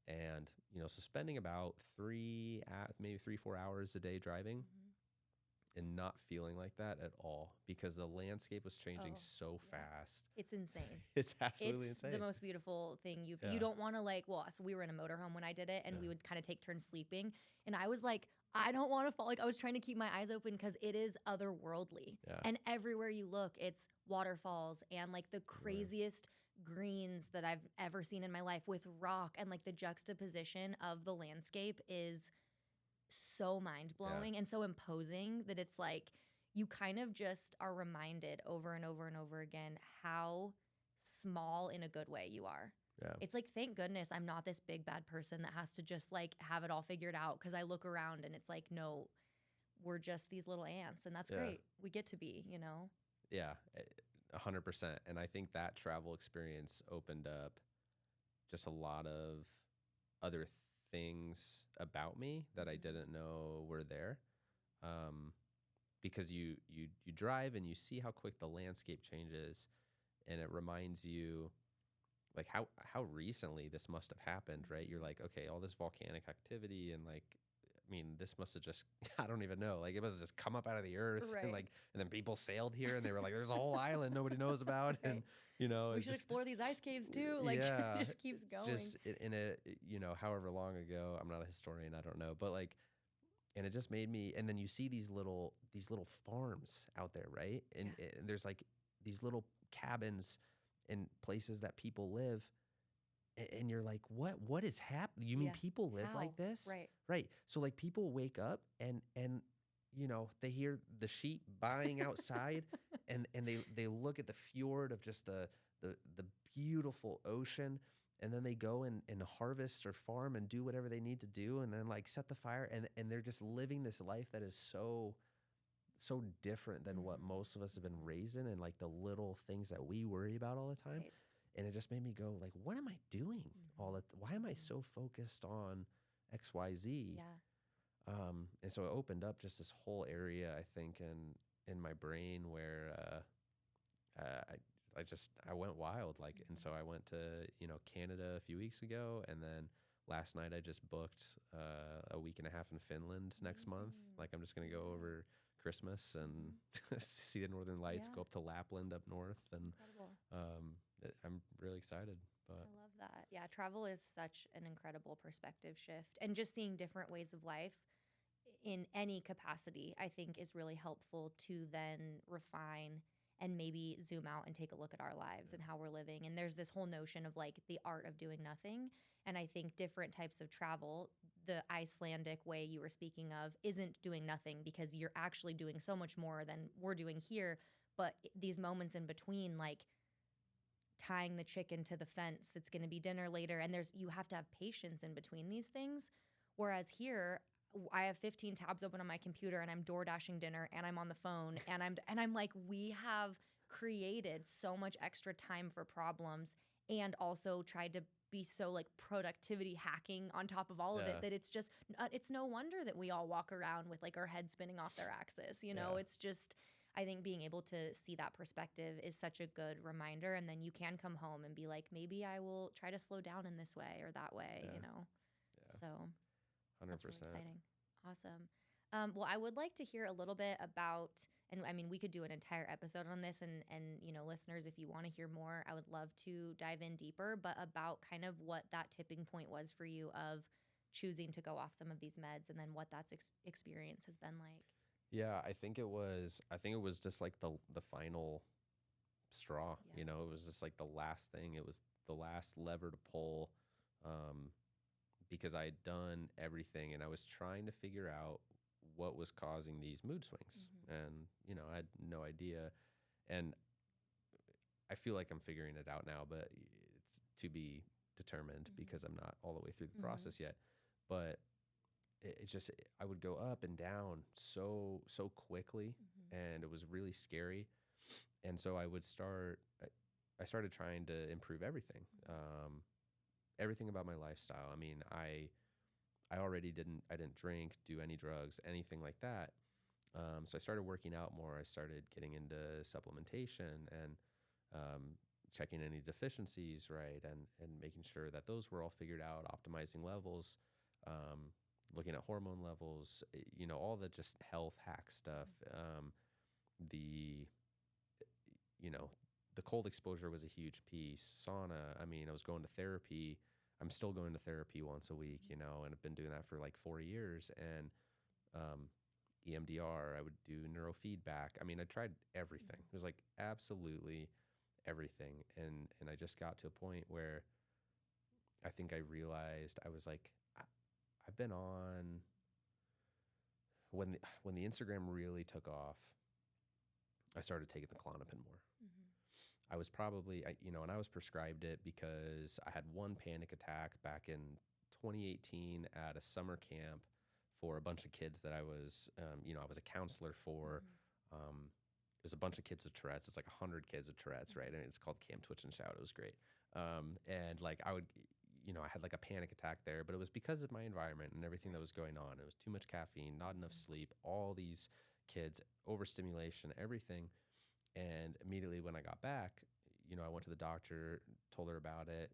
And, so spending about 3-4 hours a day driving and not feeling like that at all because the landscape was changing so fast. It's insane. It's absolutely it's insane. The most beautiful thing you don't want to so we were in a motorhome when I did it, and we would kind of take turns sleeping. And I was like, I don't want to fall. Like, I was trying to keep my eyes open because it is otherworldly. Yeah. And everywhere you look, it's waterfalls and like the craziest greens that I've ever seen in my life with rock, and like the juxtaposition of the landscape is so mind-blowing and so imposing that it's like you kind of just are reminded over and over and over again how small in a good way you are. Yeah. It's like, thank goodness I'm not this big bad person that has to just like have it all figured out, because I look around and it's like, no, we're just these little ants, and that's great. We get to be, Yeah, 100%. And I think that travel experience opened up just a lot of other things about me that I didn't know were there. Because you drive and you see how quick the landscape changes, and it reminds you like how recently this must have happened, right? You're like, okay, all this volcanic activity, and like, I mean, this must have just, I don't even know, like it must have just come up out of the earth, and then people sailed here, and they were like, there's a whole island nobody knows about, and we should explore these ice caves too. Like, it just keeps going. Just in a, however long ago, I'm not a historian, I don't know, but like, and it just made me, and then you see these little farms out there, right? And there's like these little cabins and places that people live, and you're like, what is happening? You mean people live like this? Right. So like people wake up and they hear the sheep baaing outside, and they look at the fjord of just the beautiful ocean, and then they go and harvest or farm and do whatever they need to do, and then like set the fire, and they're just living this life that is so different than what most of us have been raised in, and like the little things that we worry about all the time. Right. And it just made me go like, what am I doing why am I so focused on XYZ? Yeah. And so it opened up just this whole area, I think, in my brain where I went wild, like, and so I went to Canada a few weeks ago, and then last night I just booked a week and a half in Finland next month. Like, I'm just gonna go over Christmas and see the Northern Lights, go up to Lapland up north, and I'm really excited. But I love that. Yeah, travel is such an incredible perspective shift, and just seeing different ways of life in any capacity, I think, is really helpful to then refine and maybe zoom out and take a look at our lives and how we're living. And there's this whole notion of like the art of doing nothing. And I think different types of travel, the Icelandic way you were speaking of, isn't doing nothing, because you're actually doing so much more than we're doing here. But these moments in between, like tying the chicken to the fence that's going to be dinner later, and you have to have patience in between these things. Whereas here, I have 15 tabs open on my computer, and I'm door dashing dinner, and I'm on the phone, and I'm like, we have created so much extra time for problems, and also tried to be so like productivity hacking on top of all of it, that it's just it's no wonder that we all walk around with like our head spinning off their axis. It's just, I think being able to see that perspective is such a good reminder, and then you can come home and be like, maybe I will try to slow down in this way or that way. So 100%. That's really exciting. Awesome. Well, I would like to hear a little bit about, and I mean, we could do an entire episode on this, and listeners, if you want to hear more, I would love to dive in deeper, but about kind of what that tipping point was for you of choosing to go off some of these meds, and then what that experience has been like. Yeah, I think it was just like the final straw. Yeah. It was just like the last thing. It was the last lever to pull, um, because I had done everything and I was trying to figure out what was causing these mood swings. And, I had no idea. And I feel like I'm figuring it out now, but it's to be determined because I'm not all the way through the process yet. But it's just, I would go up and down so quickly, and it was really scary. And so I started trying to improve everything, everything about my lifestyle. I mean, I already I didn't drink, do any drugs, anything like that. So I started working out more. I started getting into supplementation and checking any deficiencies, right, and making sure that those were all figured out, optimizing levels, looking at hormone levels, all the just health hack stuff. The you know the cold exposure was a huge piece. Sauna. I mean, I was going to therapy. I'm still going to therapy once a week, and I've been doing that for like 4 years. And EMDR, I would do neurofeedback. I mean, I tried everything. It was like absolutely everything. And I just got to a point where I think I realized, I was like, I've been on, when the Instagram really took off, I started taking the Klonopin more. I was probably, and I was prescribed it because I had one panic attack back in 2018 at a summer camp for a bunch of kids that I was a counselor for. There's a bunch of kids with Tourette's. It's like 100 kids with Tourette's, right? And it's called Camp Twitch and Shout. It was great. And like I had like a panic attack there, but it was because of my environment and everything that was going on. It was too much caffeine, not enough sleep, all these kids, overstimulation, everything. And immediately when I got back, I went to the doctor, told her about it,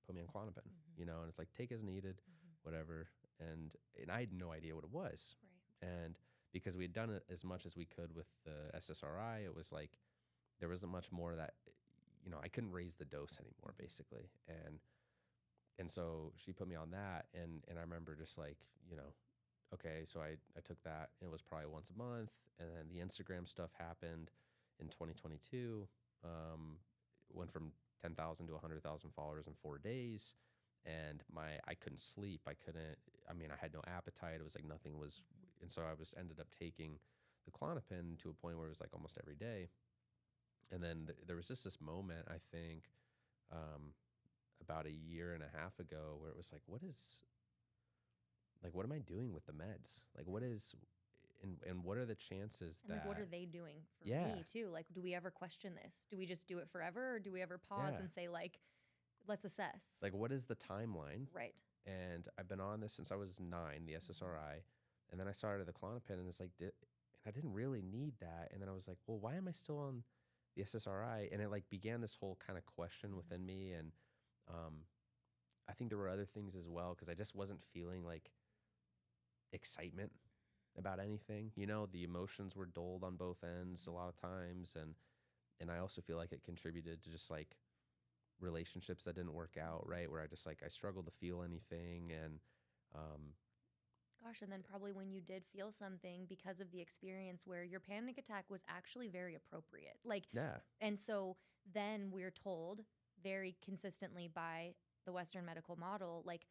put me on Klonopin, and it's like, take as needed, whatever. And I had no idea what it was. Right. And because we had done it as much as we could with the SSRI, it was like, there wasn't much more that, I couldn't raise the dose anymore, basically. And so she put me on that. And I remember just like, okay, so I took that, and it was probably once a month. And then the Instagram stuff happened in 2022, went from 10,000 to 100,000 followers in 4 days. And I couldn't sleep. I had no appetite. It was like nothing was. And so I ended up taking the Klonopin to a point where it was like almost every day. And then there was just this moment, I think, about a year and a half ago, where it was like, what am I doing with the meds? Like, and what are the chances and that, like, what are they doing for Yeah. me too? Like, do we ever question this? Do we just do it forever, or do we ever pause Yeah. and say, like, let's assess? like, what is the timeline? Right. And I've been on this since I was 9, the SSRI. And then I started the Klonopin, and it's like, and I didn't really need that. And then I was like, well, why am I still on the SSRI? And it like began this whole kind of question within me. And I think there were other things as well, because I just wasn't feeling like excitement about anything. The emotions were dulled on both ends a lot of times. And I also feel like it contributed to just like relationships that didn't work out, right? Where I struggled to feel anything. And Gosh, and then probably when you did feel something, because of the experience where your panic attack was actually very appropriate. Like, yeah, and so then we're told very consistently by the Western medical model, like,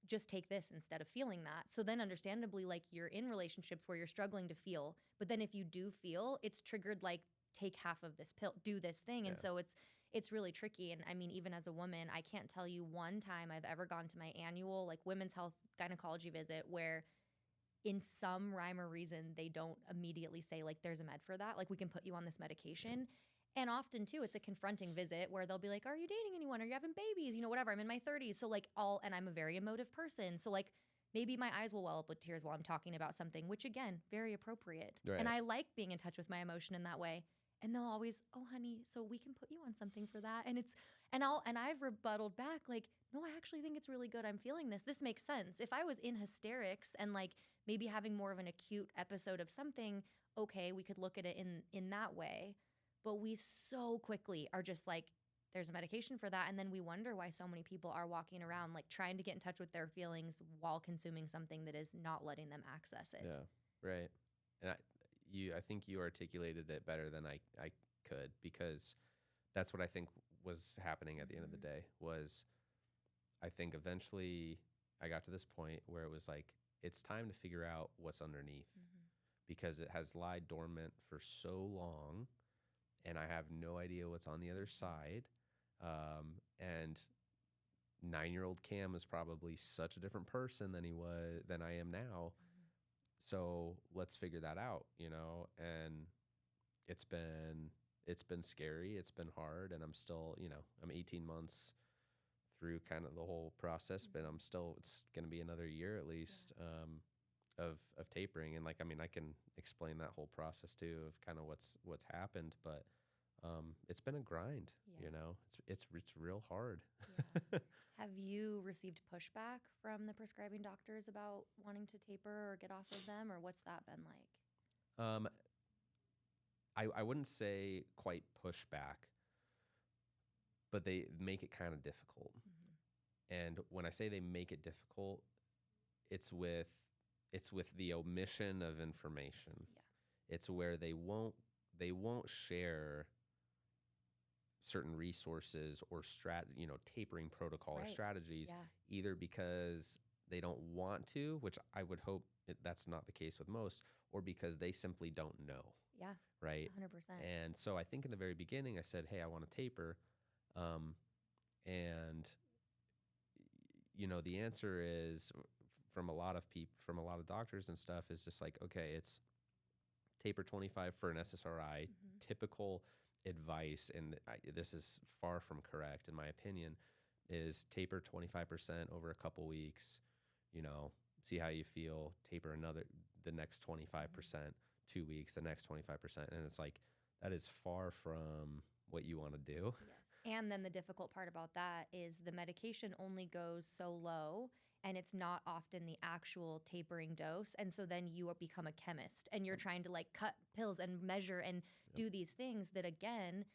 just take this instead of feeling that. So then understandably, like, you're in relationships where you're struggling to feel, but then if you do feel, it's triggered, like, take half of this pill, do this thing. And so it's really tricky. And I mean, even as a woman, I can't tell you one time I've ever gone to my annual like women's health gynecology visit where in some rhyme or reason, they don't immediately say like, there's a med for that. Like, we can put you on this medication. And often too, it's a confronting visit where they'll be like, are you dating anyone? Are you having babies? Whatever. I'm in my 30s. So like and I'm a very emotive person. So like maybe my eyes will well up with tears while I'm talking about something, which again, very appropriate. Right. And I like being in touch with my emotion in that way. And they'll always, oh honey, so we can put you on something for that. And I've rebutted back like, no, I actually think it's really good. I'm feeling this. This makes sense. If I was in hysterics and like maybe having more of an acute episode of something, okay, we could look at it in that way. But we so quickly are just like, there's a medication for that. And then we wonder why so many people are walking around like trying to get in touch with their feelings while consuming something that is not letting them access it. Yeah, right. And I think you articulated it better than I could, because that's what I think was happening at the end of the Mhm. day. Was I think eventually I got to this point where it was like, it's time to figure out what's underneath, Mhm. because it has lied dormant for so long, and I have no idea what's on the other Mhm. side. And 9-year-old Cam is probably such a different person than I am now. Mhm. So let's figure that out, you know. And it's been it's been scary. It's been hard, and I'm still, I'm 18 months through kind of the whole process, but Mhm. it's going to be another year at least, Yeah. of tapering. And like, I mean, I can explain that whole process too of kind of what's happened, but it's been a grind. Yeah. It's real hard. Yeah. Have you received pushback from the prescribing doctors about wanting to taper or get off of them, or what's that been like? um, I wouldn't say quite pushback, but they make it kind of difficult. Mhm. And when I say they make it difficult, it's with it's with the omission of information. Yeah. It's where they won't share certain resources or tapering protocol or Right. strategies, Yeah. either because they don't want to, which I would hope that's not the case with most, or because they simply don't know, Yeah. right? 100%. And so I think in the very beginning I said, hey, I want to taper. um, and the answer is, from a lot of people, from a lot of doctors and stuff, is just like, okay, it's taper 25 for an SSRI. Mhm. Typical advice, and this is far from correct in my opinion, is taper 25% over a couple weeks, see how you feel, taper the next 25%, 2 weeks, the next 25%. And it's like, that is far from what you want to do. Yes. And then the difficult part about that is the medication only goes so low, and it's not often the actual tapering dose. And so then you become a chemist and you're trying to like cut pills and measure and Yep. do these things that, again,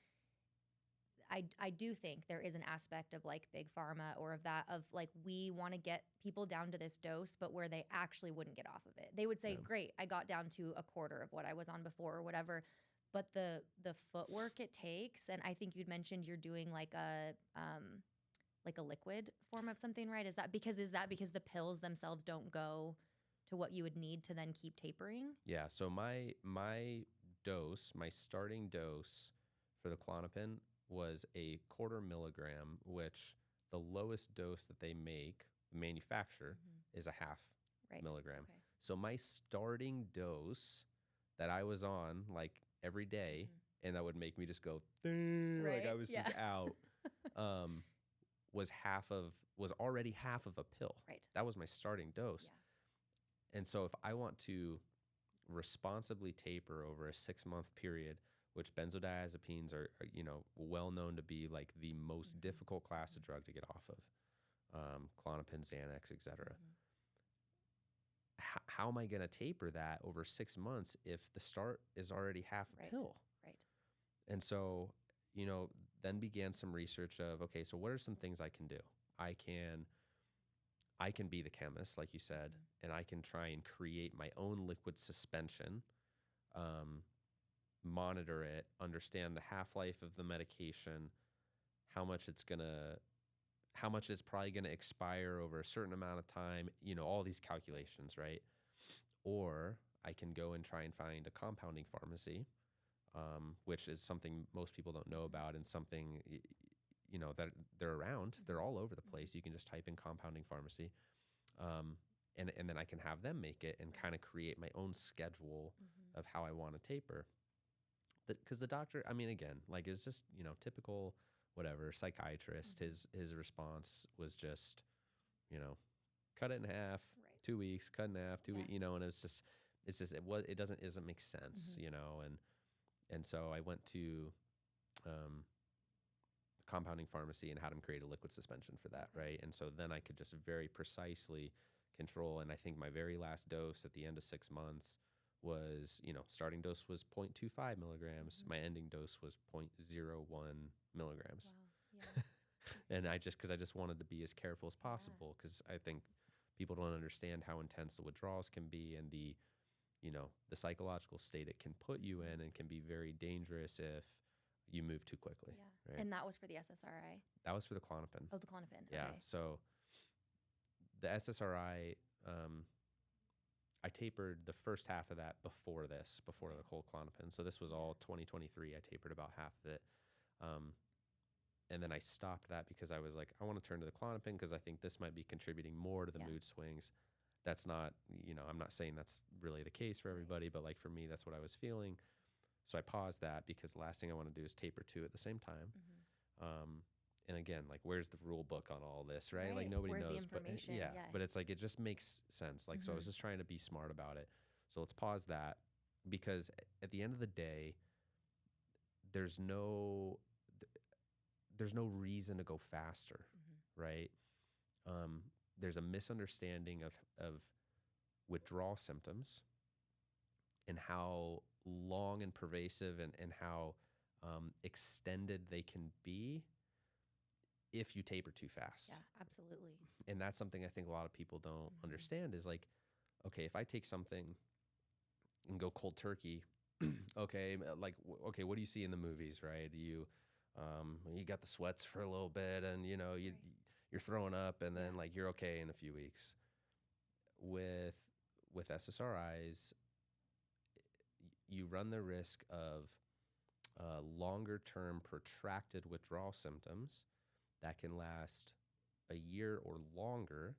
I do think there is an aspect of like big pharma or of that, of like, we want to get people down to this dose, but where they actually wouldn't get off of it. They would say, Yeah. great, I got down to a quarter of what I was on before or whatever. But the footwork it takes, and I think you'd mentioned you're doing like a liquid form of something, right? Is that because the pills themselves don't go to what you would need to then keep tapering? Yeah. So my starting dose for the Klonopin was a 1/4 milligram, which the lowest dose that they manufacture, Mhm. is a half Right. milligram. Okay. So my starting dose that I was on like every day, Mhm. and that would make me just go, "Ding," like I Right. was Yeah. just out, um, was already half of a pill. Right. That was my starting dose. Yeah. And so if I want to responsibly taper over a 6-month period, which benzodiazepines are well known to be like the most Mhm. difficult class of drug to get off of, Klonopin, Xanax, etc. Mhm. How am I going to taper that over 6 months if the start is already half a Right. pill? Right. And so, then began some research of, okay, so what are some things I can do? I can be the chemist, like you said, Mhm. and I can try and create my own liquid suspension, um, monitor it, understand the half life of the medication, how much it's probably gonna expire over a certain amount of time, all these calculations, right? Or I can go and try and find a compounding pharmacy, which is something most people don't know Mhm. about, and something that they're around. They're Mhm. all over the Mhm. place. You can just type in compounding pharmacy, um, and then I can have them make it and kind of create my own schedule Mhm. of how I want to taper. Because the doctor, I mean, again, like, it's just typical whatever psychiatrist. Mhm. His response was just, you know cut it in half, Right. 2 weeks, cut in half, two Yeah. weeks, and it's just it doesn't make sense, Mhm. and so I went to, um, compounding pharmacy and had them create a liquid suspension for that, Okay. right? And so then I could just very precisely control. And I think my very last dose at the end of 6 months was, starting dose was 0.25 milligrams. Mhm. My ending dose was 0.01 milligrams. Wow. Yeah. And because I just wanted to be as careful as Yeah. possible, because I think people don't understand how intense the withdrawals can be, and the psychological state it can put you in, and can be very dangerous if you move too quickly. Yeah. Right. And that was for the SSRI. That was for the Klonopin. Oh, the Klonopin. Yeah. Okay. So the SSRI, I tapered the first half of that before the cold Klonopin. So this was all 2023. I tapered about half of it. And then I stopped that because I was like, I want to turn to the Klonopin because I think this might be contributing more to the mood swings. That's not, I'm not saying that's really the case for everybody, but like for me, that's what I was feeling. So I paused that because the last thing I want to do is taper two at the same time. And again, like, where's the rule book on all this, right? Like nobody Where's knows, the information? but it's like, it just makes sense. Like, so I was just trying to be smart about it. So let's pause that because at the end of the day, there's no reason to go faster, right? There's a misunderstanding of withdrawal symptoms and how long and pervasive and how extended they can be if you taper too fast. Yeah, absolutely. And that's something I think a lot of people don't understand is like, okay, if I take something and go cold turkey, okay, what do you see in the movies, right? You got the sweats for a little bit and, you're throwing up and then like you're okay in a few weeks. With SSRIs, you run the risk of longer term protracted withdrawal symptoms that can last a year or longer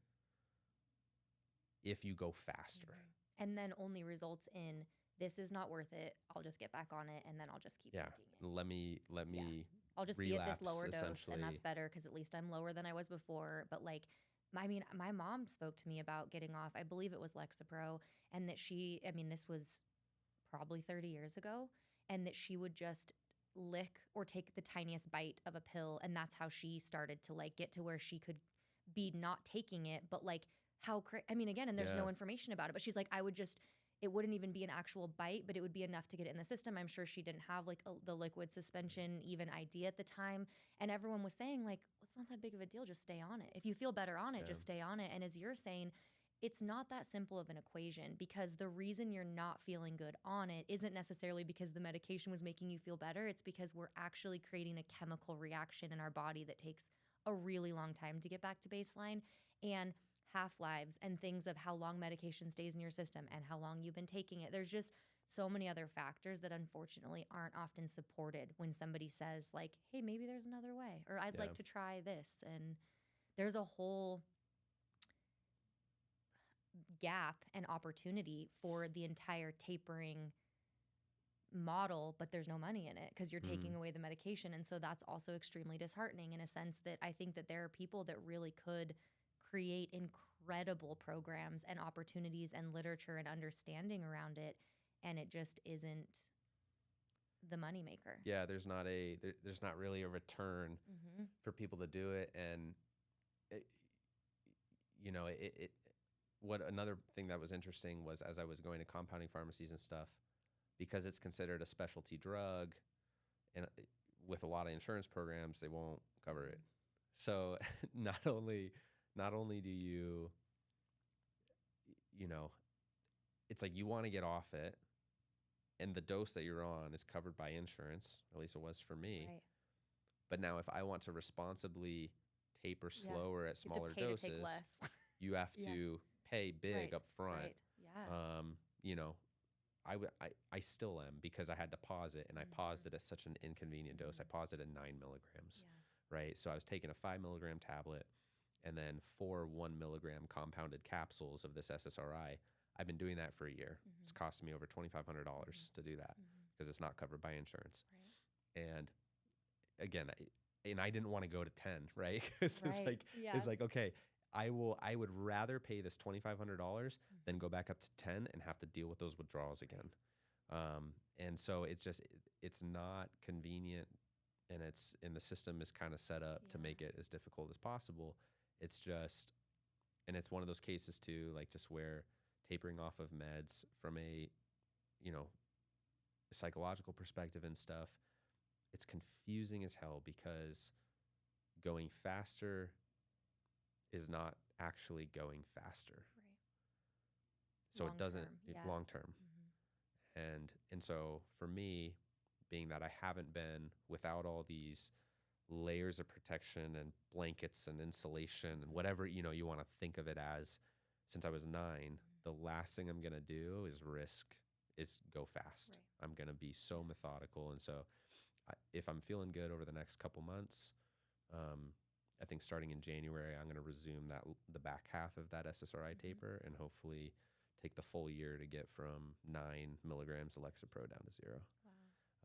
if you go faster. And then only results in this is not worth it. I'll just get back on it and then I'll just keep taking it. Let me I'll just be at this lower dose essentially. And that's better because at least I'm lower than I was before. But like, my mom spoke to me about getting off, I believe it was Lexapro, and that this was probably 30 years ago, and that she would just lick or take the tiniest bite of a pill, and that's how she started to like get to where she could be not taking it, but like again, and there's no information about it, but she's like, it wouldn't even be an actual bite, but it would be enough to get it in the system. I'm sure she didn't have like the liquid suspension even idea at the time, and everyone was saying like, well, it's not that big of a deal, just stay on it. If you feel better on it, just stay on it. And as you're saying, it's not that simple of an equation, because the reason you're not feeling good on it isn't necessarily because the medication was making you feel better. It's because we're actually creating a chemical reaction in our body that takes a really long time to get back to baseline, and half-lives and things of how long medication stays in your system and how long you've been taking it. There's just so many other factors that unfortunately aren't often supported when somebody says like, hey, maybe there's another way, or I'd like to try this. And there's a whole gap and opportunity for the entire tapering model, but there's no money in it because you're taking away the medication. And so that's also extremely disheartening in a sense that I think that there are people that really could create incredible programs and opportunities and literature and understanding around it, and it just isn't the moneymaker. Yeah, there's not really a return for people to do it, and what another thing that was interesting was as I was going to compounding pharmacies and stuff, because it's considered a specialty drug, and with a lot of insurance programs, they won't cover it. So not only do you it's like you want to get off it, and the dose that you're on is covered by insurance, at least it was for me. Right. But now if I want to responsibly taper slower at smaller you have to doses, pay to take less. you have to pay big up front. Right. Yeah. I still am, because I had to pause it, and I paused it at such an inconvenient dose. I paused it at 9 milligrams, right? So I was taking a 5 milligram tablet and then 4 1 milligram compounded capsules of this SSRI. I've been doing that for a year. It's costing me over $2,500 to do that because it's not covered by insurance. Right. And again, I didn't want to go to 10, right? It's like, okay, I would rather pay this $2,500 than go back up to 10 and have to deal with those withdrawals again. And so it's not convenient, and the system is kind of set up to make it as difficult as possible. It's just, and it's one of those cases too, like just where tapering off of meds from a psychological perspective and stuff, it's confusing as hell, because going faster is not actually going faster. Right. So Long it doesn't term, long term. And so for me, being that I haven't been without all these layers of protection and blankets and insulation and whatever, you want to think of it as, since I was 9. The last thing I'm going to do is go fast. Right. I'm going to be so methodical. And so if I'm feeling good over the next couple months, I think starting in January, I'm going to resume the back half of that SSRI taper, and hopefully take the full year to get from 9 milligrams of Lexapro down to 0.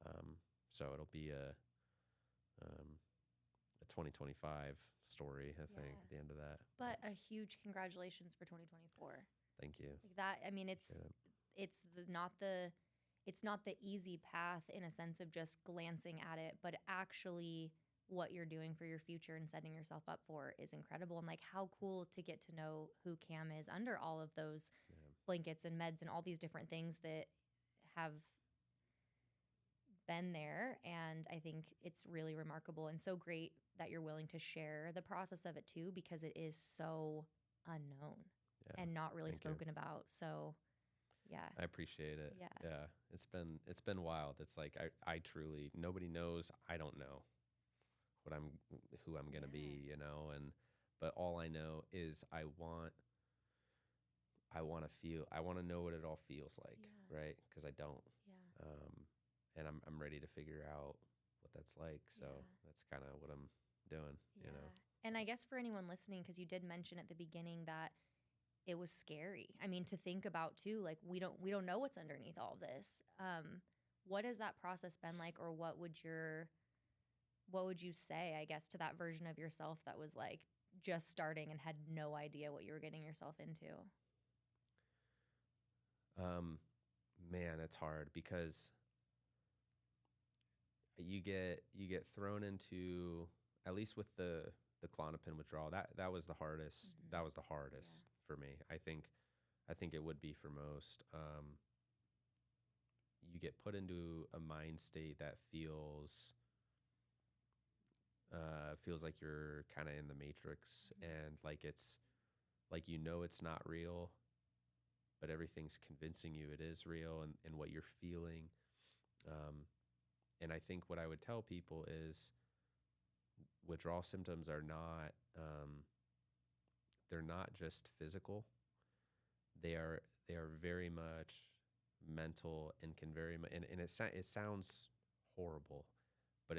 Wow. So it'll be a 2025 story, I think, at the end of that. But a huge congratulations for 2024. Thank you. Like that, I mean, not the easy path in a sense of just glancing at it, but actually what you're doing for your future and setting yourself up for is incredible. And like, how cool to get to know who Cam is under all of those blankets and meds and all these different things that have been there. And I think it's really remarkable and so great that you're willing to share the process of it too, because it is so unknown and not really spoken about. So yeah, I appreciate it. Yeah. It's been wild. It's like, I truly, nobody knows. I don't know who I'm going to be, but all I know is I want to know what it all feels like. Right. 'Cause I don't, and I'm ready to figure out what that's like. So that's kind of what I'm doing, And I guess for anyone listening, 'cause you did mention at the beginning that it was scary. I mean, to think about too, like we don't know what's underneath all this. What has that process been like, or what would you say, I guess, to that version of yourself that was like just starting and had no idea what you were getting yourself into? Man, it's hard because you get thrown into, at least with the Klonopin withdrawal, that was the hardest. That was the hardest for me. I think it would be for most. You get put into a mind state that feels like you're kind of in the Matrix, and like it's like, it's not real, but everything's convincing you it is real, and what you're feeling. And I think what I would tell people is withdrawal symptoms are not, they're not just physical. They are very much mental, and can very much, and it sounds horrible, but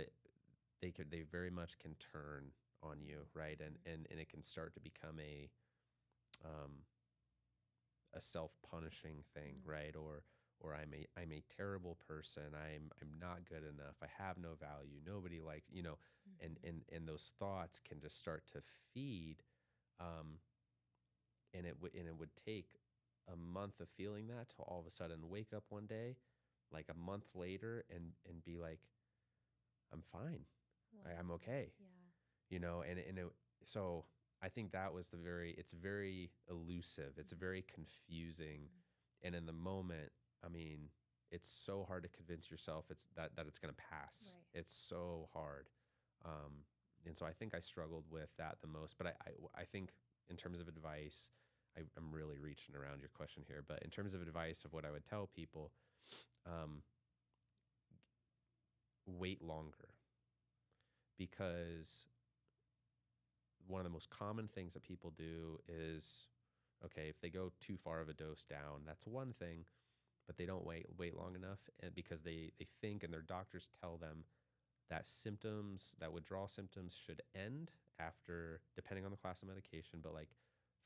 they very much can turn on you, right? And it can start to become a self-punishing thing, right? Or I'm a terrible person. I'm not good enough. I have no value. Nobody likes, and those thoughts can just start to feed, and it would take a month of feeling that to all of a sudden wake up one day, like a month later, and be like, I'm fine. Wow. I'm okay. So I think that was it's very elusive. It's very confusing. And in the moment, I mean, it's so hard to convince yourself that it's going to pass. Right. It's so hard. And so I think I struggled with that the most, but I think in terms of advice, I'm really reaching around your question here, but in terms of advice of what I would tell people, wait longer, because one of the most common things that people do is, okay, if they go too far of a dose down, that's one thing, but they don't wait long enough, and because they think, and their doctors tell them that withdrawal symptoms should end after, depending on the class of medication, but like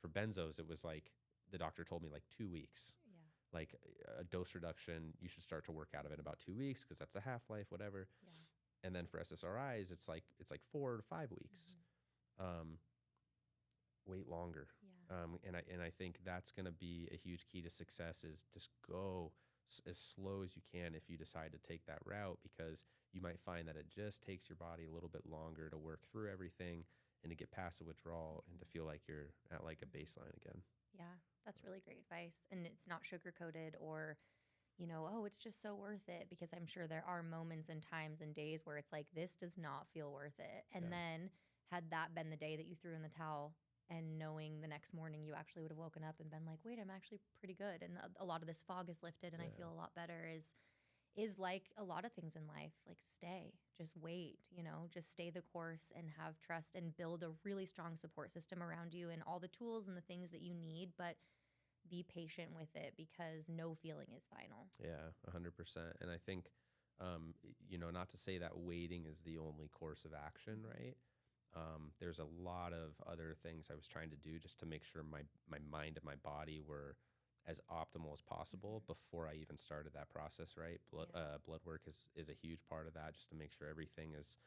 for benzos, it was like, the doctor told me like 2 weeks. Yeah. Like a dose reduction, you should start to work out of it in about 2 weeks, because that's the half-life, whatever. Yeah. And then for SSRIs, it's like 4 to 5 weeks. Wait longer. Yeah. And I think that's going to be a huge key to success, is just go as slow as you can if you decide to take that route, because you might find that it just takes your body a little bit longer to work through everything and to get past the withdrawal and to feel like you're at like a baseline again. Yeah, that's really great advice. And it's not sugar-coated or, oh, it's just so worth it, because I'm sure there are moments and times and days where it's like, this does not feel worth it. And then had that been the day that you threw in the towel, and knowing the next morning you actually would have woken up and been like, wait, I'm actually pretty good, and a lot of this fog is lifted and I feel a lot better, is like a lot of things in life, like stay, just wait, just stay the course and have trust and build a really strong support system around you and all the tools and the things that you need, but be patient with it because no feeling is final. Yeah, 100%. And I think, not to say that waiting is the only course of action, right? There's a lot of other things I was trying to do just to make sure my mind and my body were as optimal as possible before I even started that process, right? Blood work is a huge part of that, just to make sure everything is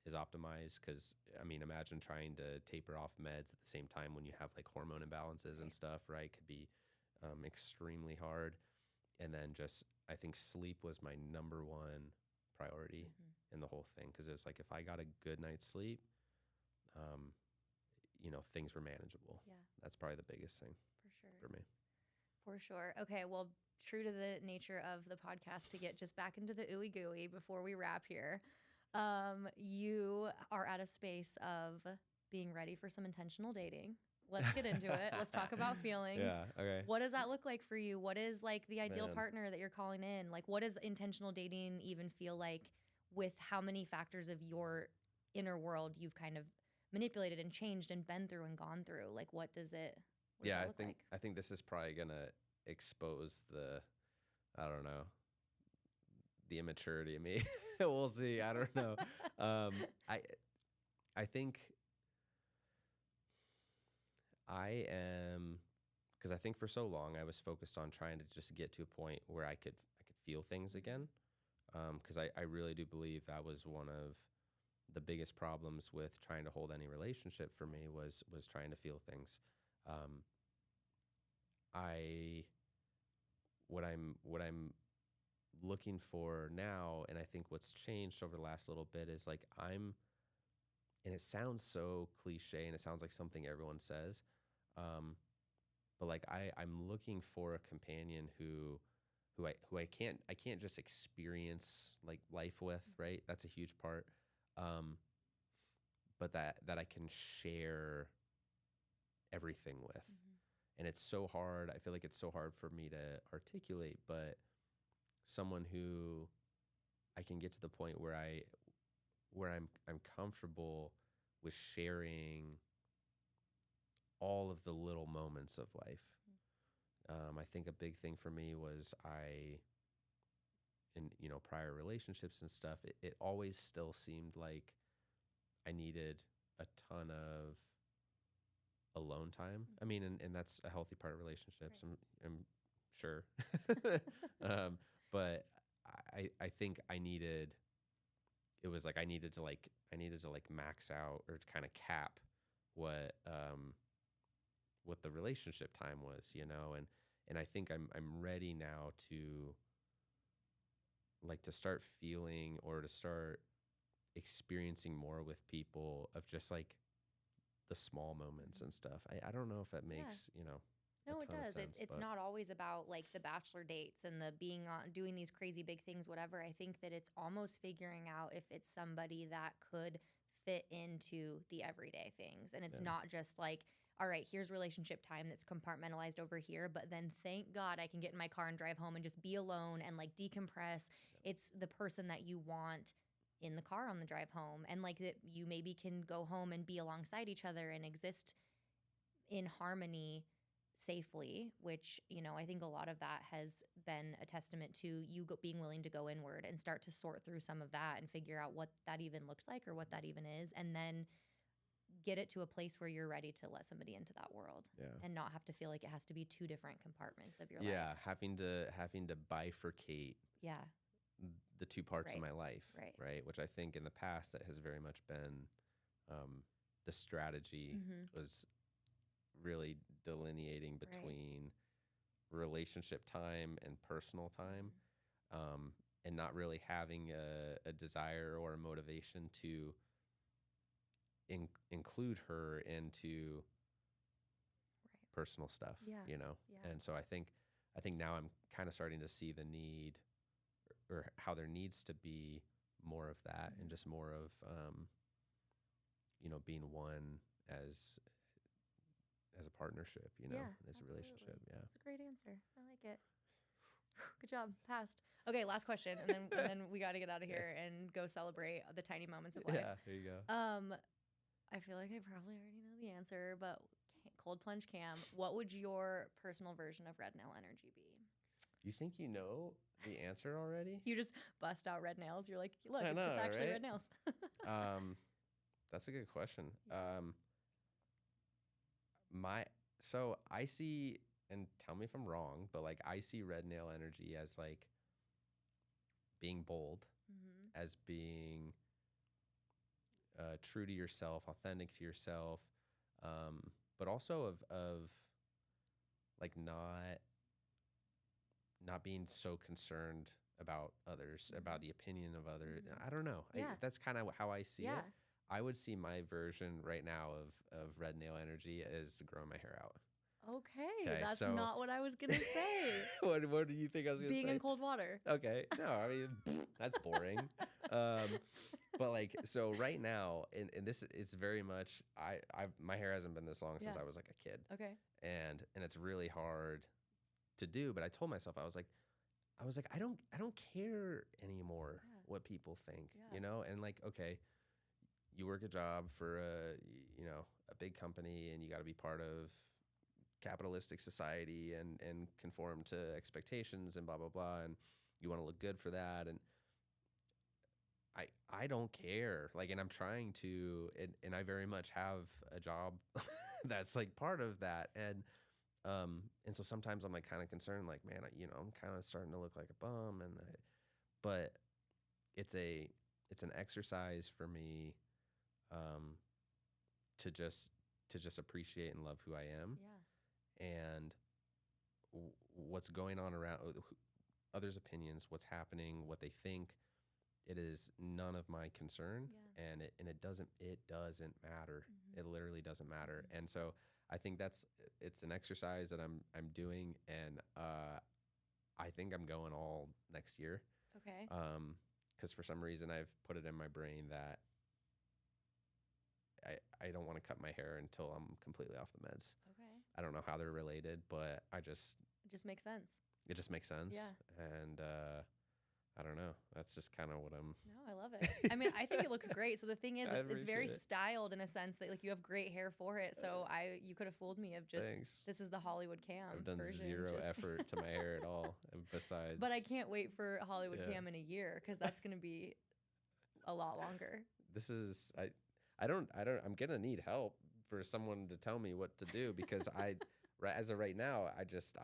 optimized. Because I mean, imagine trying to taper off meds at the same time when you have like hormone imbalances and stuff, right? Could be extremely hard. And then just, I think sleep was my number one priority in the whole thing, because it's like if I got a good night's sleep, things were manageable. Yeah, that's probably the biggest thing for me. For sure. Okay, well, true to the nature of the podcast, to get just back into the ooey gooey before we wrap here, you are at a space of being ready for some intentional dating. Let's get into it. Let's talk about feelings. Yeah, okay. What does that look like for you? What is like the ideal partner that you're calling in? Like, what does intentional dating even feel like, with how many factors of your inner world you've kind of manipulated and changed and been through and gone through? Like, what does that look like? I think this is probably gonna expose I don't know, the immaturity of me. We'll see. I don't know. I think I am, because I think for so long I was focused on trying to just get to a point where I could feel things again. Because I really do believe that was one of the biggest problems with trying to hold any relationship for me was trying to feel things. What I'm looking for now, and I think what's changed over the last little bit, is like and it sounds so cliche and it sounds like something everyone says, but like I'm looking for a companion who I can't just experience like life with, right? That's a huge part. But that I can share everything with. And it's so hard. I feel like it's so hard for me to articulate, but someone who I can get to the point where I'm comfortable with sharing all of the little moments of life. I think a big thing for me was in prior relationships and stuff, it always still seemed like I needed a ton of alone time. I mean, and that's a healthy part of relationships. Right. I'm sure. But I think I needed to max out or to kind of cap what the relationship time was, and I think I'm ready now to start feeling or to start experiencing more with people of just like the small moments and stuff. I don't know if that makes, No, it does. It's not always about like the bachelor dates and the being on doing these crazy big things, whatever. I think that it's almost figuring out if it's somebody that could fit into the everyday things. And it's not just like, all right, here's relationship time that's compartmentalized over here, but then thank God I can get in my car and drive home and just be alone and like decompress. It's the person that you want in the car on the drive home, and like that you maybe can go home and be alongside each other and exist in harmony safely, which, I think a lot of that has been a testament to you being willing to go inward and start to sort through some of that and figure out what that even looks like or what that even is, and then get it to a place where you're ready to let somebody into that world and not have to feel like it has to be two different compartments of your life. Yeah, having to bifurcate the two parts of my life, right? Which I think in the past that has very much been the strategy was really delineating between relationship time and personal time, and not really having a desire or a motivation to include her into personal stuff, And so I think now I'm kind of starting to see the need or how there needs to be more of that and just more of, being one as a partnership, as a relationship. Yeah. That's a great answer. I like it. Good job. Passed. Okay, last question, and then we got to get out of here and go celebrate the tiny moments of life. Yeah, there you go. I feel like I probably already know the answer, but Cold Plunge Cam, what would your personal version of red nail energy be? You think you know the answer already? You just bust out red nails. You're like, look, I it's know, just actually right? red nails. That's a good question. So I see, and tell me if I'm wrong, but like I see red nail energy as like being bold, as being true to yourself, authentic to yourself, but also of like not being so concerned about others, about the opinion of others. I don't know. Yeah. That's kind of how I see Yeah. it. I would see my version right now of red nail energy as growing my hair out. Okay, that's not what I was gonna say. What do you think I was gonna say? Being in cold water. Okay, no, I mean that's boring. But like, so right now, and this, it's very much my hair hasn't been this long since I was like a kid. Okay. And it's really hard to do. But I told myself, I was like, I don't care anymore what people think, you know. And like, okay, you work a job for a big company, and you got to be part of capitalistic society and conform to expectations and blah blah blah, and you want to look good for that, and I don't care, like, and I'm trying to, and I very much have a job that's like part of that, and so sometimes I'm like kind of concerned, like, man, I'm kind of starting to look like a bum, but it's an exercise for me to just appreciate and love who I am. And what's going on around others' opinions, what's happening, what they think, it is none of my concern. And it doesn't matter. It literally doesn't matter. And so I think it's an exercise that I'm doing, and I think I'm going all next year. Okay. Because for some reason I've put it in my brain that I don't want to cut my hair until I'm completely off the meds. Okay. I don't know how they're related, but it just makes sense. It just makes sense. Yeah. And I don't know. That's just kind of what I'm. No, I love it. I mean, I think it looks great. So the thing is, it's very styled in a sense that like you have great hair for it. So you could have fooled me of just this is the Hollywood Cam. I've done version, zero effort to my hair at all. Besides, but I can't wait for Hollywood Cam in a year, because that's going to be a lot longer. This is I'm gonna need help for someone to tell me what to do, because as of right now, I just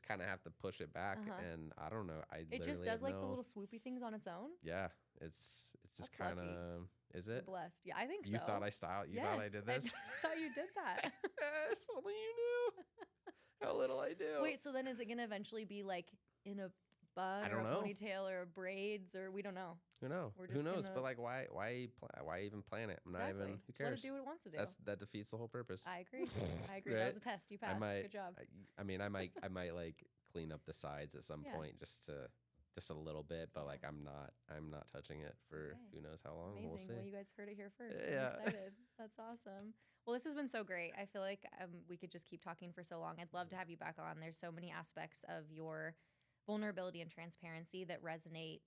kind of have to push it back, and I don't know. It just does like the little swoopy things on its own. Yeah, it's just kind of. Is it? You're blessed. Yeah, I think so. You thought I styled? You thought I did this? I thought you did that. If only you knew how little I do. Wait, so then is it gonna eventually be like in a bun or a ponytail or braids, or we don't know? Who knows? Who knows? But like, why even plan it? I'm not even. Who cares? Let it do what it wants to do. That defeats the whole purpose. I agree. Right? That was a test. You passed. Good job. I might like clean up the sides at some point, just a little bit, but like I'm not touching it for who knows how long. Amazing. We'll see. Well, you guys heard it here first. Yeah. I'm excited. That's awesome. Well, this has been so great. I feel like we could just keep talking for so long. I'd love to have you back on. There's so many aspects of your vulnerability and transparency that resonate,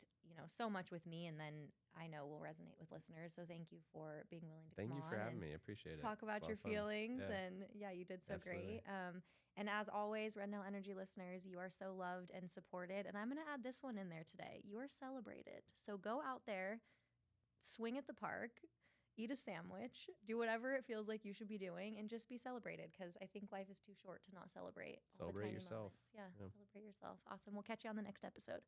so much with me, and then I know will resonate with listeners. So thank you for being willing to come on. Thank you for having me. I appreciate it. Talk about your feelings, and you did so great. And as always, Red Nail Energy listeners, you are so loved and supported. And I'm going to add this one in there today. You are celebrated. So go out there, swing at the park, eat a sandwich, do whatever it feels like you should be doing, and just be celebrated, because I think life is too short to not celebrate. Celebrate yourself. Yeah, celebrate yourself. Awesome. We'll catch you on the next episode.